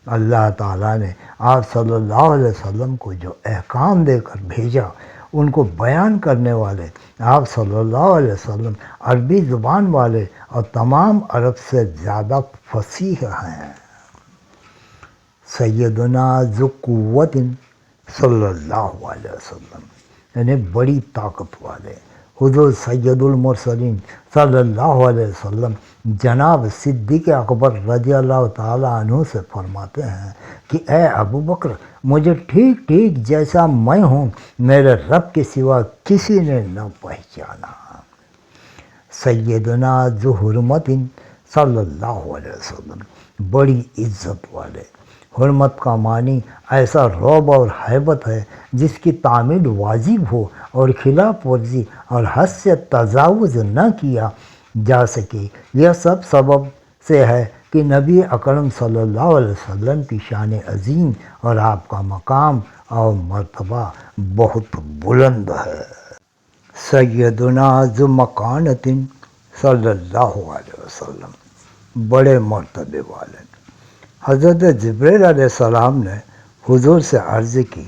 اللہ تعالیٰ نے آپ صلی اللہ علیہ وسلم کو جو احکام دے کر بھیجا ان کو بیان کرنے والے آپ صلی اللہ علیہ وسلم عربی زبان والے اور تمام عرب سے زیادہ فصیح ہیں۔ سیدنا ذو قوت صلی اللہ علیہ وسلم یعنی بڑی طاقت والے حضور سید المرسلین صلی اللہ علیہ وسلم جناب صدیق اکبر رضی اللہ تعالیٰ عنہ سے فرماتے ہیں کہ اے ابو بکر، مجھے ٹھیک ٹھیک جیسا میں ہوں میرے رب کے سوا کسی نے نہ پہچانا۔ سیدنا ذو حرمت صلی اللہ علیہ وسلم بڑی عزت والے۔ حرمت کا معنی ایسا رعب اور ہیبت ہے جس کی تعمیل واجب ہو اور خلاف ورزی اور حد سے تجاوز نہ کیا جا سکے۔ یہ سب سبب سے ہے کہ نبی اکرم صلی اللہ علیہ وسلم کی شان عظیم اور آپ کا مقام اور مرتبہ بہت بلند ہے۔ سیدنا ذو مکانت صلی اللہ علیہ وسلم بڑے مرتبے والے۔ حضرت جبریل علیہ السلام نے حضور سے عرض کی،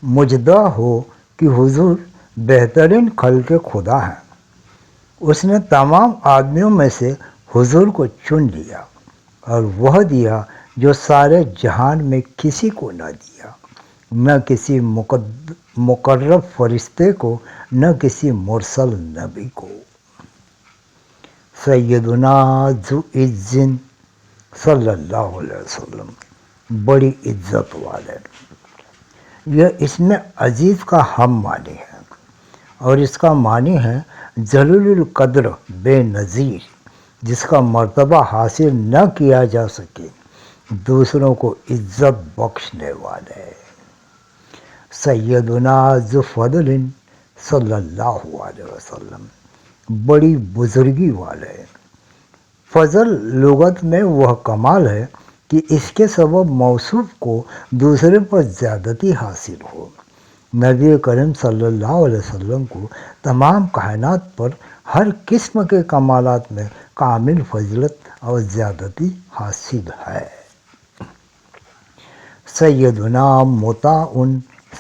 مجدہ ہو کہ حضور بہترین خلق خدا ہیں۔ اس نے تمام آدمیوں میں سے حضور کو چن لیا اور وہ دیا جو سارے جہان میں کسی کو نہ دیا، نہ کسی مقرب فرشتے کو، نہ کسی مرسل نبی کو۔ سیدنا ذو عز صلی اللہ علیہ وسلم بڑی عزت والے۔ یہ اسم عزیز کا ہم معنی ہے اور اس کا معنی ہے جلیل القدر، بے نظیر، جس کا مرتبہ حاصل نہ کیا جا سکے، دوسروں کو عزت بخشنے والے۔ سیدنا ذو فضل صلی اللہ علیہ وسلم بڑی بزرگی والے۔ فضل لغت میں وہ کمال ہے کہ اس کے سبب موصوف کو دوسرے پر زیادتی حاصل ہو۔ نبی کریم صلی اللہ علیہ وسلم کو تمام کائنات پر ہر قسم کے کمالات میں کامل فضیلت اور زیادتی حاصل ہے۔ سیدنا مطاع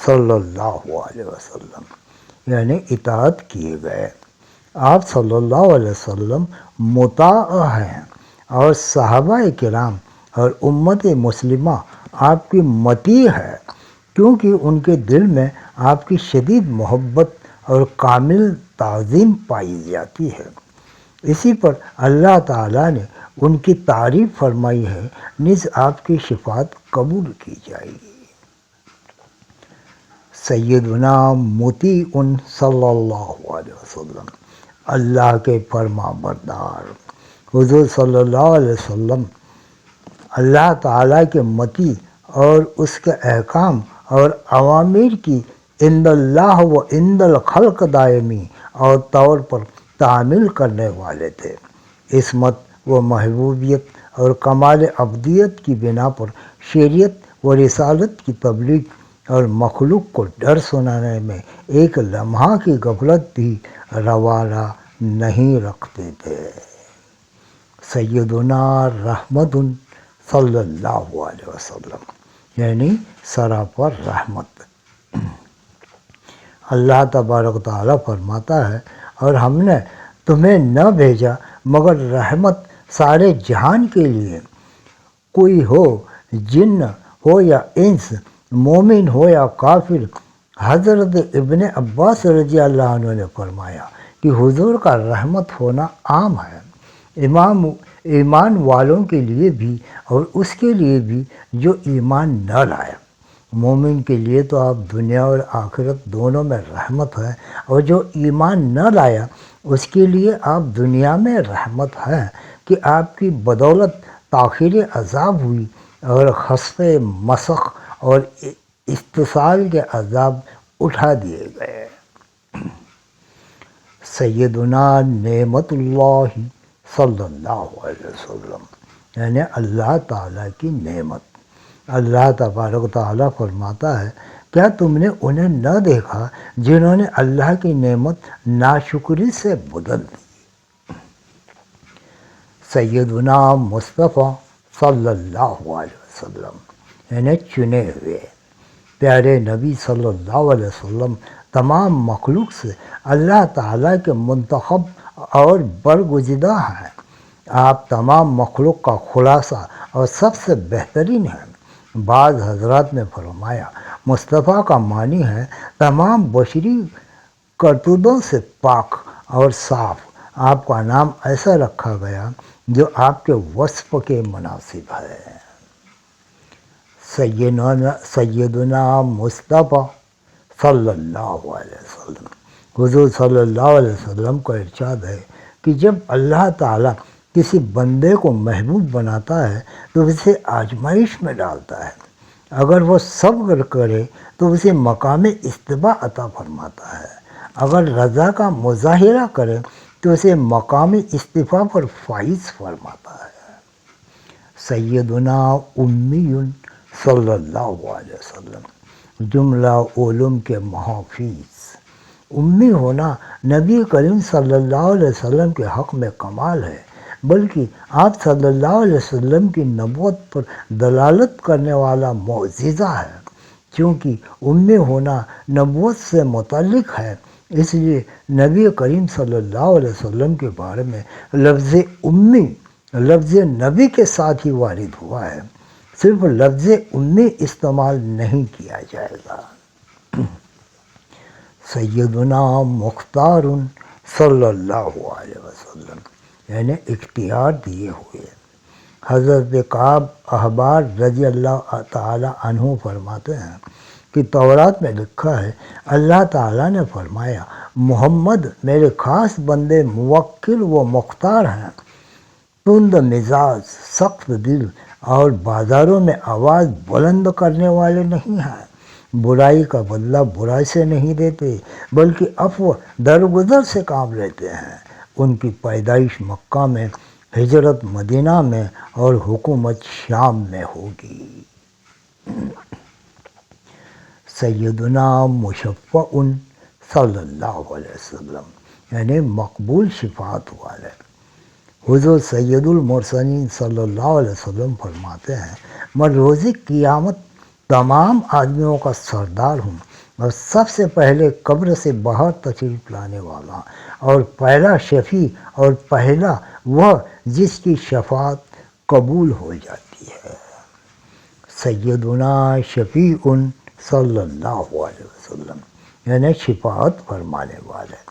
صلی اللہ علیہ وسلم یعنی اطاعت کیے گئے۔ آپ صلی اللہ علیہ وسلم مطاع ہیں اور صحابہ کرام اور امت مسلمہ آپ کی مطیع ہے، کیونکہ ان کے دل میں آپ کی شدید محبت اور کامل تعظیم پائی جاتی ہے۔ اسی پر اللہ تعالیٰ نے ان کی تعریف فرمائی ہے، نیز آپ کی شفاعت قبول کی جائے گی۔ سیدنا مطیع صلی اللہ علیہ وسلم اللہ کے فرما بردار۔ حضور صلی اللہ علیہ وسلم اللہ تعالیٰ کے مطیع اور اس کے احکام اور اوامر کی عند اللہ و عند الخلق دائمی اور طور پر تعمیل کرنے والے تھے۔ عصمت و محبوبیت اور کمال عبدیت کی بنا پر شریعت و رسالت کی تبلیغ اور مخلوق کو ڈر سنانے میں ایک لمحہ کی غفلت بھی روا نہیں رکھتے تھے۔ سیدنا رحمت صلی اللہ علیہ وسلم یعنی سراپر رحمت۔ اللہ تبارک تعالیٰ فرماتا ہے، اور ہم نے تمہیں نہ بھیجا مگر رحمت سارے جہان کے لیے۔ کوئی ہو جن ہو یا انس، مومن ہو یا کافر۔ حضرت ابن عباس رضی اللہ عنہ نے فرمایا کہ حضور کا رحمت ہونا عام ہے، ایمان والوں کے لیے بھی اور اس کے لیے بھی جو ایمان نہ لایا۔ مومن کے لیے تو آپ دنیا اور آخرت دونوں میں رحمت ہے، اور جو ایمان نہ لایا اس کے لیے آپ دنیا میں رحمت ہے کہ آپ کی بدولت تاخیر عذاب ہوئی اور خسف مسخ اور استحصال کے عذاب اٹھا دیے گئے۔ سیدنا نعمت اللہ صلی اللہ علیہ وسلم، یعنی اللہ تعالیٰ کی نعمت۔ اللہ تبارک و تعالیٰ فرماتا ہے کیا تم نے انہیں نہ دیکھا جنہوں نے اللہ کی نعمت ناشکری سے بدل دی۔ سیدنا مصطفیٰ صلی اللہ علیہ وسلم، یعنی چنے ہوئے پیارے نبی صلی اللہ علیہ وسلم تمام مخلوق سے اللہ تعالیٰ کے منتخب اور برگزیدہ ہیں۔ آپ تمام مخلوق کا خلاصہ اور سب سے بہترین ہیں۔ بعض حضرات نے فرمایا مصطفیٰ کا معنی ہے تمام بشری کرتوتوں سے پاک اور صاف۔ آپ کا نام ایسا رکھا گیا جو آپ کے وصف کے مناسب ہے۔ سیدنا مصطفیٰ صلی اللہ علیہ وسلم، حضور صلی اللہ علیہ وسلم کا ارشاد ہے کہ جب اللہ تعالیٰ کسی بندے کو محبوب بناتا ہے تو اسے آزمائش میں ڈالتا ہے۔ اگر وہ صبر کرے تو اسے مقام استفا عطا فرماتا ہے، اگر رضا کا مظاہرہ کرے تو اسے مقام استفا پر فائز فرماتا ہے۔ سیدنا امی صلی اللہ علیہ وسلم، جملہ علوم کے محافظ۔ امی ہونا نبی کریم صلی اللہ علیہ وسلم کے حق میں کمال ہے، بلکہ آپ صلی اللہ علیہ وسلم کی نبوت پر دلالت کرنے والا معجزہ ہے۔ چونکہ امی ہونا نبوت سے متعلق ہے، اس لیے نبی کریم صلی اللہ علیہ وسلم کے بارے میں لفظ امی لفظ نبی کے ساتھ ہی وارد ہوا ہے، صرف لفظ امی استعمال نہیں کیا جائے گا۔ سیدنا مختار صلی اللہ علیہ وسلم، یعنی اختیار دیے ہوئے۔ حضرت کعب احبار رضی اللہ تعالی عنہ فرماتے ہیں کہ تورات میں لکھا ہے اللہ تعالیٰ نے فرمایا محمد میرے خاص بندے موکل و مختار ہیں، تند مزاج، سخت دل اور بازاروں میں آواز بلند کرنے والے نہیں ہیں، برائی کا بدلہ برائی سے نہیں دیتے بلکہ عفو درگزر سے کام لیتے ہیں۔ ان کی پیدائش مکہ میں، ہجرت مدینہ میں اور حکومت شام میں ہوگی۔ سیدنا مشفع صلی اللہ علیہ وسلم، یعنی مقبول شفاعت والے۔ حضور سید المرسلین صلی اللہ علیہ وسلم فرماتے ہیں میں روز قیامت تمام آدمیوں کا سردار ہوں اور سب سے پہلے قبر سے باہر تشریف لانے والا اور پہلا شفیع اور پہلا وہ جس کی شفاعت قبول ہو جاتی ہے۔ سیدنا شفیع صلی اللہ علیہ وسلم، یعنی شفاعت فرمانے والے۔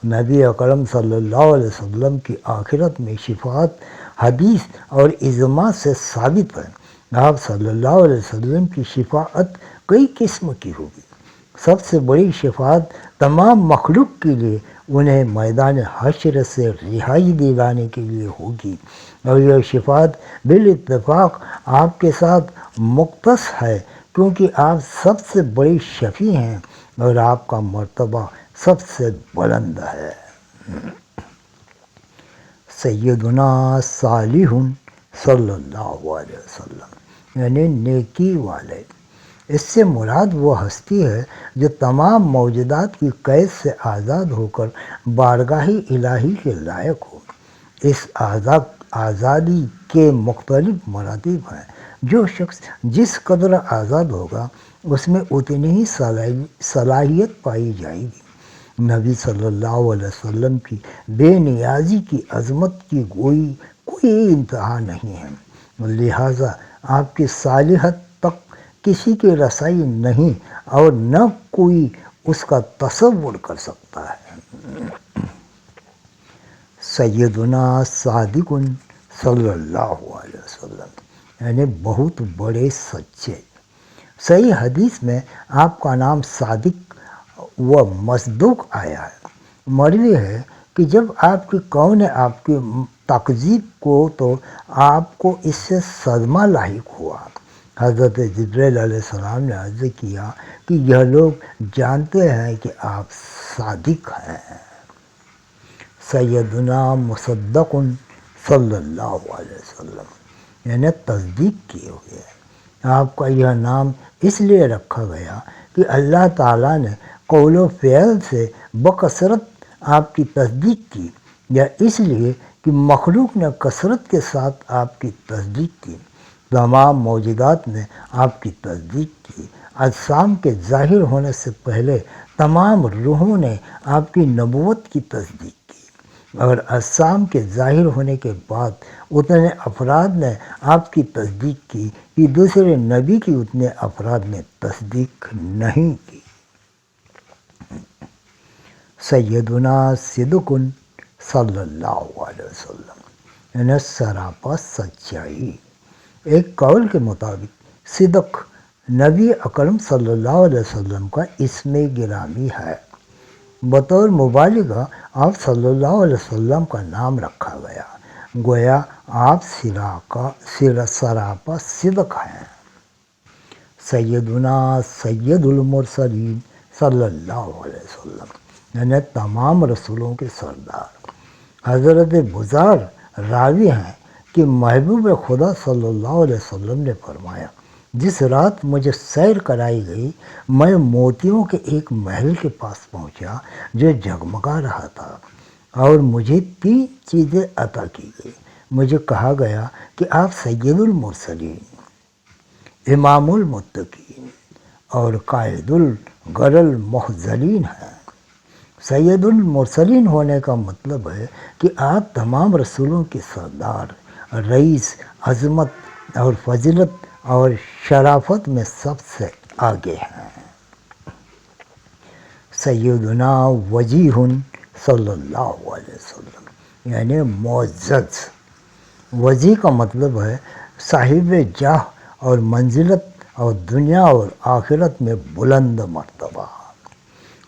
نبی اکرم صلی اللہ علیہ وسلم کی آخرت میں شفاعت حدیث اور اجماع سے ثابت ہے۔ آپ صلی اللہ علیہ وسلم کی شفاعت کئی قسم کی ہوگی۔ سب سے بڑی شفاعت تمام مخلوق کے لیے انہیں میدان حشر سے رہائی دلانے کے لیے ہوگی، اور یہ شفاعت بالاتفاق آپ کے ساتھ مختص ہے کیونکہ آپ سب سے بڑی شفیع ہیں اور آپ کا مرتبہ سب سے بلند ہے۔ سیدنا صالح صلی اللہ علیہ وسلم، یعنی نیکی والے۔ اس سے مراد وہ ہستی ہے جو تمام موجودات کی قید سے آزاد ہو کر بارگاہ الہی کے لائق ہو۔ اس آزادی کے مختلف مراتب ہیں۔ جو شخص جس قدر آزاد ہوگا اس میں اتنی ہی صلاحیت پائی جائے گی۔ نبی صلی اللہ علیہ وسلم کی بے نیازی کی عظمت کی کوئی انتہا نہیں ہے، لہٰذا آپ کی صالحیت تک کسی کی رسائی نہیں اور نہ کوئی اس کا تصور کر سکتا ہے۔ سیدنا صادق صلی اللہ علیہ وسلم، یعنی بہت بڑے سچے۔ صحیح حدیث میں آپ کا نام صادق و مصدوق آیا ہے۔ مروی ہے کہ جب آپ کی قوم نے آپ کی تکذیب کو تو آپ کو اس سے صدمہ لاحق ہوا۔ حضرت جبریل علیہ السلام نے عرض کیا کہ یہ لوگ جانتے ہیں کہ آپ صادق ہیں۔ سیدنا مصدق صلی اللہ علیہ وسلم، یعنی تصدیق کیے ہوئے ہیں۔ آپ کا یہ نام اس لیے رکھا گیا کہ اللہ تعالیٰ نے قول و فعل سے بکثرت آپ کی تصدیق کی، یا اس لیے کہ مخلوق نے کثرت کے ساتھ آپ کی تصدیق کی۔ تمام موجودات نے آپ کی تصدیق کی۔ اجسام کے ظاہر ہونے سے پہلے تمام روحوں نے آپ کی نبوت کی تصدیق کی، اور اجسام کے ظاہر ہونے کے بعد اتنے افراد نے آپ کی تصدیق کی کہ دوسرے نبی کی اتنے افراد نے تصدیق نہیں کی۔ سیدنا صدق صلی اللہ علیہ وسلم، یعنی سراپا سچائی۔ ایک قول کے مطابق صدق نبی اکرم صلی اللہ علیہ وسلم کا اسم گرامی ہے۔ بطور مبالغہ آپ صلی اللہ علیہ وسلم کا نام رکھا گیا، گویا آپ سراپا صدق ہیں۔ سیدنا سید المرسلین صلی اللہ علیہ وسلم، یعنی تمام رسولوں کے سردار۔ حضرت بزار راوی ہیں کہ محبوب خدا صلی اللہ علیہ وسلم نے فرمایا، جس رات مجھے سیر کرائی گئی، میں موتیوں کے ایک محل کے پاس پہنچا جو جگمگا رہا تھا، اور مجھے 3 چیزیں عطا کی گئی۔ مجھے کہا گیا کہ آپ سید المرسلین، امام المتقین اور قائد الغر المحضرین ہیں۔ سید المرسلین ہونے کا مطلب ہے کہ آپ تمام رسولوں کے سردار، رئیس، عظمت اور فضیلت اور شرافت میں سب سے آگے ہیں۔ سیدنا وجیہ صلی اللہ علیہ وسلم، یعنی معزز۔ وجیہ کا مطلب ہے صاحب جاہ اور منزلت اور دنیا اور آخرت میں بلند مرتبہ۔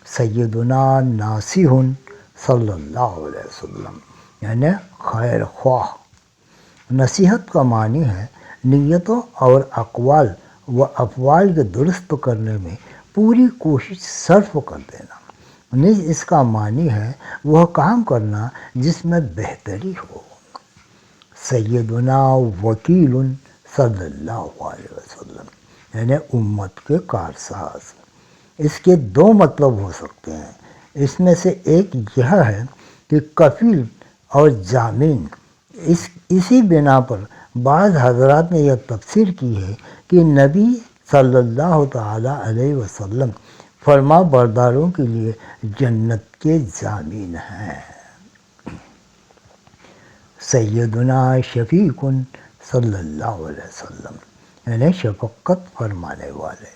سیدنا ناصح صلی اللہ علیہ وسلم، یعنی خیر خواہ۔ نصیحت کا معنی ہے نیتوں اور اقوال و افعال کے درست کرنے میں پوری کوشش صرف کر دینا۔ نیز اس کا معنی ہے وہ کام کرنا جس میں بہتری ہو۔ سیدنا وکیل صلی اللہ علیہ وسلم، یعنی امت کے کارساز۔ اس کے 2 مطلب ہو سکتے ہیں۔ اس میں سے ایک یہ ہے کہ کفیل اور ضامن۔ اسی بنا پر بعض حضرات نے یہ تفسیر کی ہے کہ نبی صلی اللہ تعالیٰ علیہ وسلم فرما برداروں کے لیے جنت کے ضامن ہیں۔ سیدنا شفیق صلی اللہ علیہ وسلم، یعنی شفقت فرمانے والے۔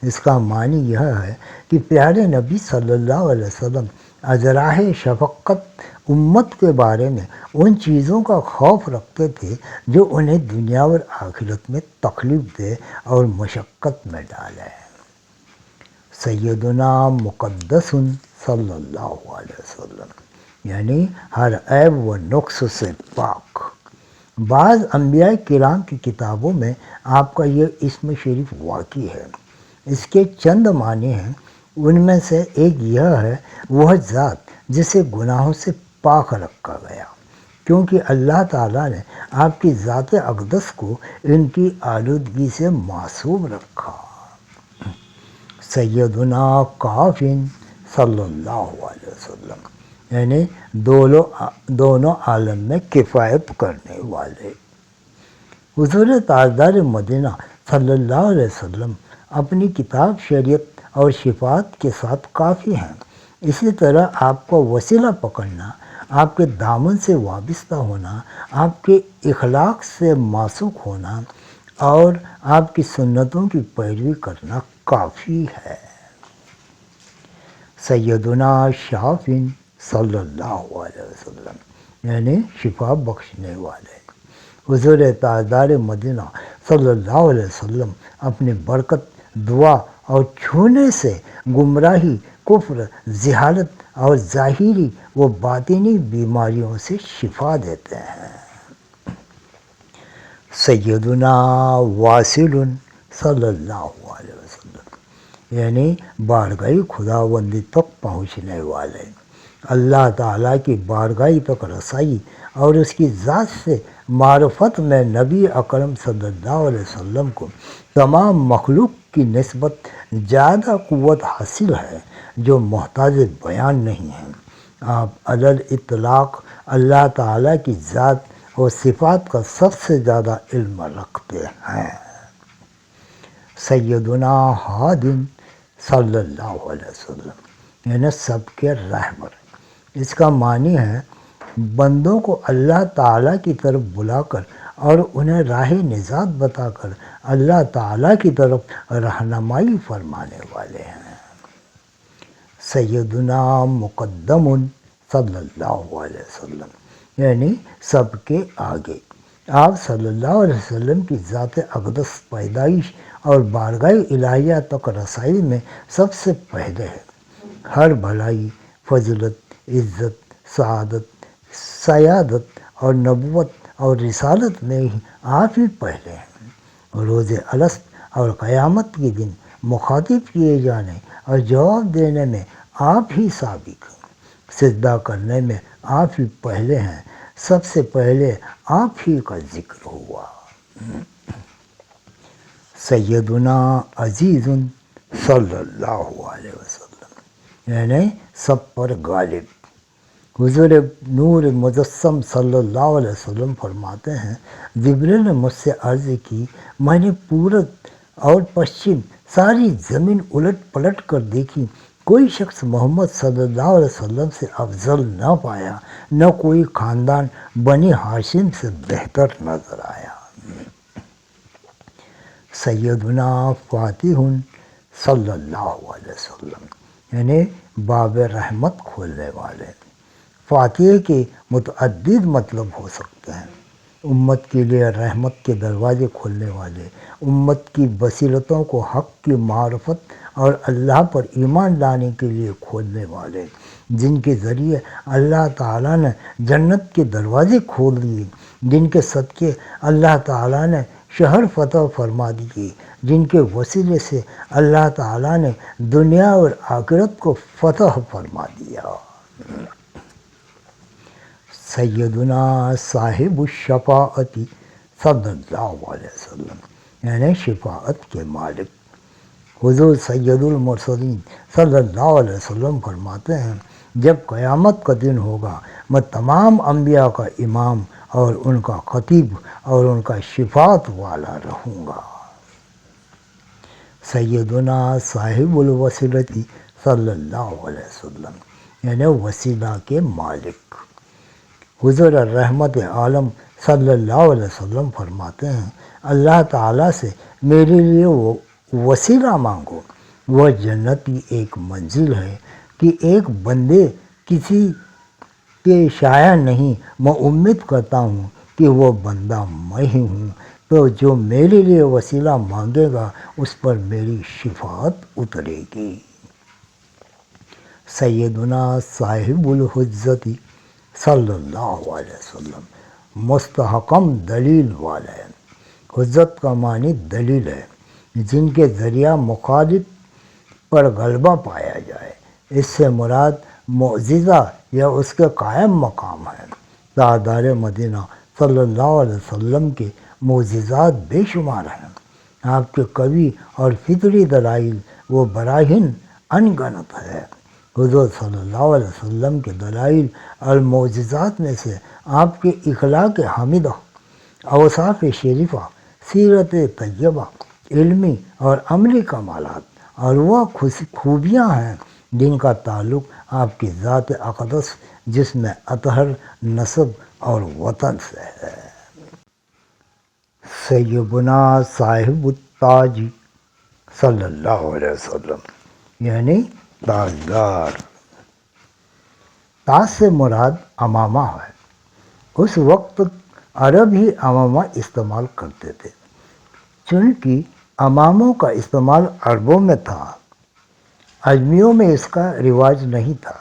اس کا معنی یہ ہے کہ پیارے نبی صلی اللہ علیہ وسلم اجراہ شفقت امت کے بارے میں ان چیزوں کا خوف رکھتے تھے جو انہیں دنیا اور آخرت میں تکلیف دے اور مشقت میں ڈالے۔ سیدنا مقدس صلی اللہ علیہ وسلم، یعنی ہر عیب و نقص سے پاک۔ بعض انبیاء کرام کی کتابوں میں آپ کا یہ اسم شریف واقع ہے۔ اس کے چند معنی ہیں۔ ان میں سے ایک یہ ہے، وہ ذات جسے گناہوں سے پاک رکھا گیا، کیونکہ اللہ تعالیٰ نے آپ کی ذات اقدس کو ان کی آلودگی سے معصوم رکھا۔ سیدنا کاف صلی اللہ علیہ وسلم، یعنی دونوں عالم میں کفایت کرنے والے۔ حضور تاجدار مدینہ صلی اللہ علیہ وسلم اپنی کتاب شریعت اور شفاعت کے ساتھ کافی ہیں۔ اسی طرح آپ کا وسیلہ پکڑنا، آپ کے دامن سے وابستہ ہونا، آپ کے اخلاق سے موثوق ہونا اور آپ کی سنتوں کی پیروی کرنا کافی ہے۔ سیدنا شافع صلی اللہ علیہ وسلم، یعنی شفا بخشنے والے۔ حضور تاجدار مدینہ صلی اللہ علیہ وسلم اپنی برکت، دعا اور چھونے سے گمراہی، کفر، جہالت اور ظاہری و باطنی بیماریوں سے شفا دیتے ہیں۔ سیدنا واصل صلی اللہ علیہ وسلم، یعنی بارگاہ خداوندی تک پہنچنے والے۔ اللہ تعالیٰ کی بارگاہ تک رسائی اور اس کی ذات سے معرفت میں نبی اکرم صلی اللہ علیہ وسلم کو تمام مخلوق کی نسبت زیادہ قوت حاصل ہے جو محتاج بیان نہیں ہے۔ آپ علی اطلاق اللہ تعالیٰ کی ذات اور صفات کا سب سے زیادہ علم رکھتے ہیں۔ سیدنا ہادٍ صلی اللہ علیہ وسلم یعنی سب کے رہبر، اس کا معنی ہے بندوں کو اللہ تعالیٰ کی طرف بلا کر اور انہیں راہ نجات بتا کر اللہ تعالیٰ کی طرف رہنمائی فرمانے والے ہیں۔ سیدنا مقدم صلی اللہ علیہ وسلم یعنی سب کے آگے، آپ صلی اللہ علیہ وسلم کی ذات اقدس پیدائش اور بارگاہ الہیہ تک رسائی میں سب سے پہلے ہے۔ ہر بھلائی، فضیلت، عزت، سعادت، سیادت اور نبوت اور رسالت میں ہی آپ ہی پہلے ہیں۔ روز الست اور قیامت کے دن مخاطب کیے جانے اور جواب دینے میں آپ ہی سابق ہیں۔ سجدہ کرنے میں آپ ہی پہلے ہیں، سب سے پہلے آپ ہی کا ذکر ہوا۔ سیدنا عزیز صلی اللہ علیہ وسلم یعنی سب پر غالب، حضور نور مجسم صلی اللہ علیہ وسلم فرماتے ہیں، جبریل نے مجھ سے عرض کی، میں نے پورب اور پشچم ساری زمین الٹ پلٹ کر دیکھی، کوئی شخص محمد صلی اللہ علیہ وسلم سے افضل نہ پایا، نہ کوئی خاندان بنی ہاشم سے بہتر نظر آیا۔ سیدنا فاتح صلی اللہ علیہ وسلم یعنی باب رحمت کھولنے والے۔ فاتح کے متعدد مطلب ہو سکتے ہیں، امت کے لیے رحمت کے دروازے کھولنے والے، امت کی بصیرتوں کو حق کی معرفت اور اللہ پر ایمان لانے کے لیے کھولنے والے، جن کے ذریعے اللہ تعالیٰ نے جنت کے دروازے کھول دیے، جن کے صدقے اللہ تعالیٰ نے شہر فتح فرما دیے، جن کے وسیلے سے اللہ تعالیٰ نے دنیا اور آخرت کو فتح فرما دیا۔ سیدنا صاحب الشفاعت صلی اللہ علیہ وسلم یعنی شفاعت کے مالک، حضور سید المرسلین صلی اللہ علیہ وسلم فرماتے ہیں، جب قیامت کا دن ہوگا میں تمام انبیاء کا امام اور ان کا خطیب اور ان کا شفاعت والا رہوں گا۔ سیدنا صاحب الوسیلۃ صلی اللہ علیہ وسلم یعنی وسیلہ کے مالک، حضور رحمت عالم صلی اللہ علیہ وسلم فرماتے ہیں، اللہ تعالیٰ سے میرے لیے وہ وسیلہ مانگو، وہ جنت کی ایک منزل ہے کہ ایک بندے کسی کے شایع نہیں، میں امید کرتا ہوں کہ وہ بندہ میں ہی ہوں، تو جو میرے لیے وسیلہ مانگے گا اس پر میری شفاعت اترے گی۔ سیدنا صاحب الحجت صلی اللہ علیہ وسلم مستحکم دلیل والے، حجت کا معنی دلیل ہے، جن کے ذریعہ مخالف پر غلبہ پایا جائے، اس سے مراد معجزہ یا اس کے قائم مقام ہے۔ تاجدار مدینہ صلی اللہ علیہ وسلم کے معجزات بے شمار ہیں، آپ کے قوی اور فطری دلائل و براہین انگنت ہے۔ حضور صلی اللہ علیہ وسلم کے دلائل اور معجزات میں سے آپ کے اخلاق حمیدہ، اوصاف شریفہ، سیرت طیبہ، علمی اور عملی کمالات اور وہ خوبیاں ہیں جن کا تعلق آپ کی ذات اقدس جس میں اطہر، نسب اور وطن سے ہے۔ سیدنا صاحب التاج صلی اللہ علیہ وسلم یعنی تاجدار، تاج سے مراد امامہ ہے۔ اس وقت عرب ہی امامہ استعمال کرتے تھے، چونکہ اماموں کا استعمال عربوں میں تھا، اجمیوں میں اس کا رواج نہیں تھا،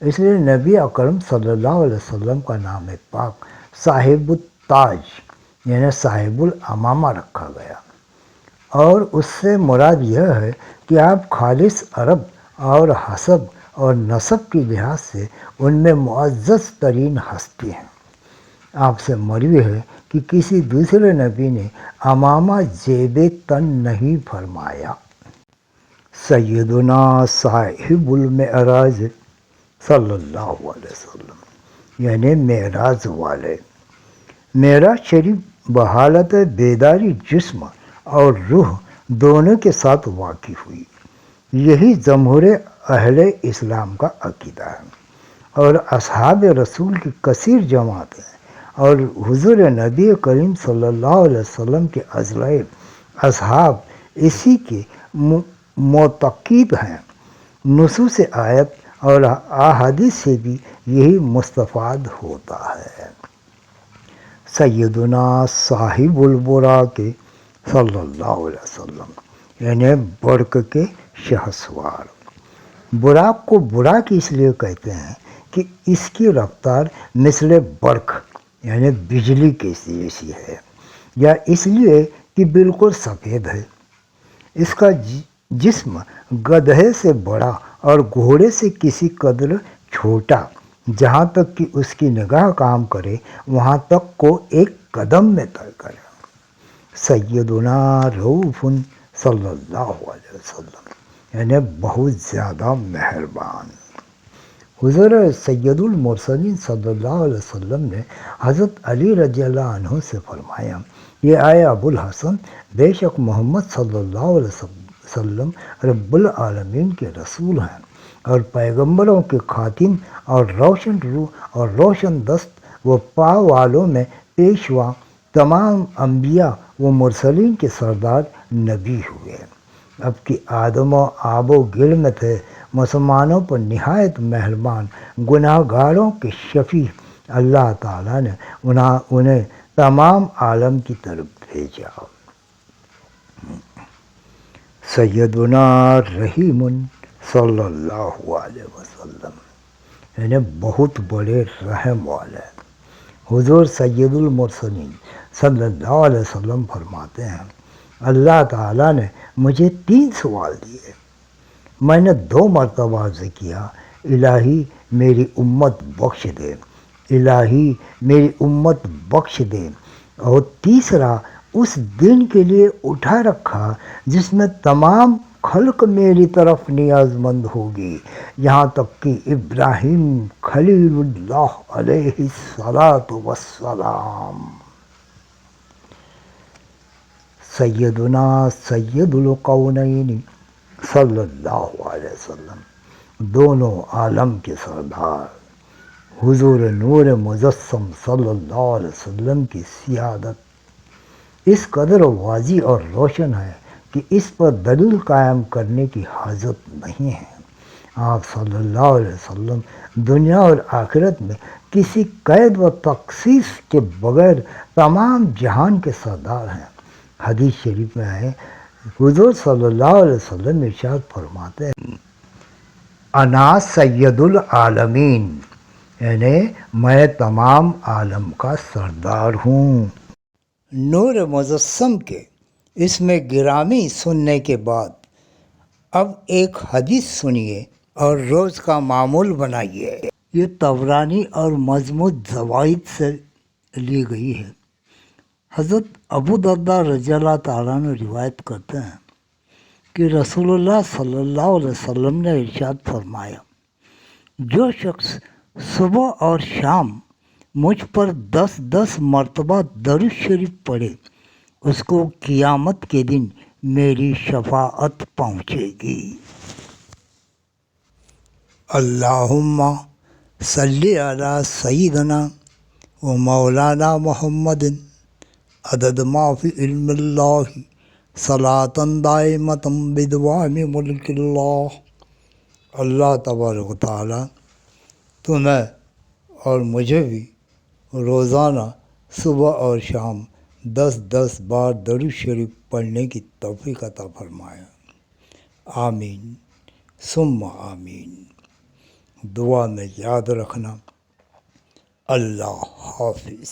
اس لیے نبی اکرم صلی اللہ علیہ وسلم کا نام پاک صاحب التاج یعنی صاحب الامامہ رکھا گیا، اور اس سے مراد یہ ہے کہ آپ خالص عرب اور حسب اور نسب کے لحاظ سے ان میں معزز ترین ہستی ہیں۔ آپ سے مروی ہے کہ کسی دوسرے نبی نے امامہ زیب تن نہیں فرمایا۔ سیدنا صاحب المعراج صلی اللہ علیہ وسلم یعنی معراج والے، معراج شریف بحالت بیداری جسم اور روح دونوں کے ساتھ واقع ہوئی۔ یہی جمہور اہل اسلام کا عقیدہ ہے، اور اصحاب رسول کی کثیر جماعت ہے اور حضور نبی کریم صلی اللہ علیہ وسلم کے اصحاب اسی کے معتقد ہیں۔ نصوص آیت اور احادیث سے بھی یہی مستفاد ہوتا ہے۔ سیدنا صاحب البراق صلی اللہ علیہ وسلم یعنی برق کے شہسوار۔ براق کو براق اس لیے کہتے ہیں کہ اس کی رفتار مثل برق یعنی بجلی کے جیسی ہے، یا اس لیے کہ بالکل سفید ہے۔ اس کا جسم گدھے سے بڑا اور گھوڑے سے کسی قدر چھوٹا، جہاں تک کہ اس کی نگاہ کام کرے وہاں تک کو ایک قدم میں طے کرے۔ سیدنا رؤوف صلی اللہ علیہ وسلم یعنی بہت زیادہ مہربان۔ حضور سید المرسلین صلی اللہ علیہ وسلم نے حضرت علی رضی اللہ عنہ سے فرمایا، یہ آئے ابو الحسن، بے شک محمد صلی اللہ علیہ وسلم رب العالمین کے رسول ہیں اور پیغمبروں کے خاتم اور روشن روح اور روشن دست و پا والوں میں پیشوا، تمام انبیاء و مرسلین کے سردار نبی ہوئے۔ اب کہ آدم و آب و گل میں تھے، مسلمانوں پر نہایت مہربان، گناہ گاروں کے شفیع، اللہ تعالیٰ نے انہیں تمام عالم کی طرف بھیجا۔ سیدنا رحیم صلی اللہ علیہ وسلم یعنی بہت بڑے رحم والے۔ حضور سید المرسلین صلی اللہ علیہ وسلم فرماتے ہیں، اللہ تعالیٰ نے مجھے 3 سوال دیے، میں نے 2 مرتبہ عرض کیا الہی میری امت بخش دے، الہی میری امت بخش دے، اور تیسرا اس دن کے لیے اٹھا رکھا جس میں تمام خلق میری طرف نیاز مند ہوگی، یہاں تک کہ ابراہیم خلیل اللہ علیہ الصلاۃ والسلام۔ سیدنا سید القونین صلی اللہ علیہ وسلم دونوں عالم کے سردار، حضور نور مجسم صلی اللہ علیہ وسلم کی سیادت اس قدر واضح اور روشن ہے کہ اس پر دلیل قائم کرنے کی حاجت نہیں ہے۔ آپ صلی اللہ علیہ وسلم دنیا اور آخرت میں کسی قید و تخصیص کے بغیر تمام جہان کے سردار ہیں۔ حدیث شریف میں ہے، حضور صلی اللہ علیہ وسلم ارشاد فرماتے ہیں، انا سید العالمین یعنی میں تمام عالم کا سردار ہوں۔ نور مجسم کے اس میں گرامی سننے کے بعد اب ایک حدیث سنیے اور روز کا معمول بنائیے۔ یہ طبرانی اور مجموع زوائد سے لی گئی ہے۔ حضرت ابو درداء رضی اللہ تعالیٰ عنہ روایت کرتے ہیں کہ رسول اللہ صلی اللہ علیہ وسلم نے ارشاد فرمایا، جو شخص صبح اور شام مجھ پر 10 مرتبہ درود شریف پڑھے اس کو قیامت کے دن میری شفاعت پہنچے گی۔ اللہم صلی علی سیدنا و مولانا محمد عدد ما فی علم اللہ صلاۃ دائمۃ بدوام ملک اللہ۔ اللہ تبارک و تعالیٰ تمہیں اور مجھے بھی روزانہ صبح اور شام 10 بار درود شریف پڑھنے کی توفیق عطا فرمائے۔ آمین ثم آمین۔ دعا میں یاد رکھنا۔ اللہ حافظ۔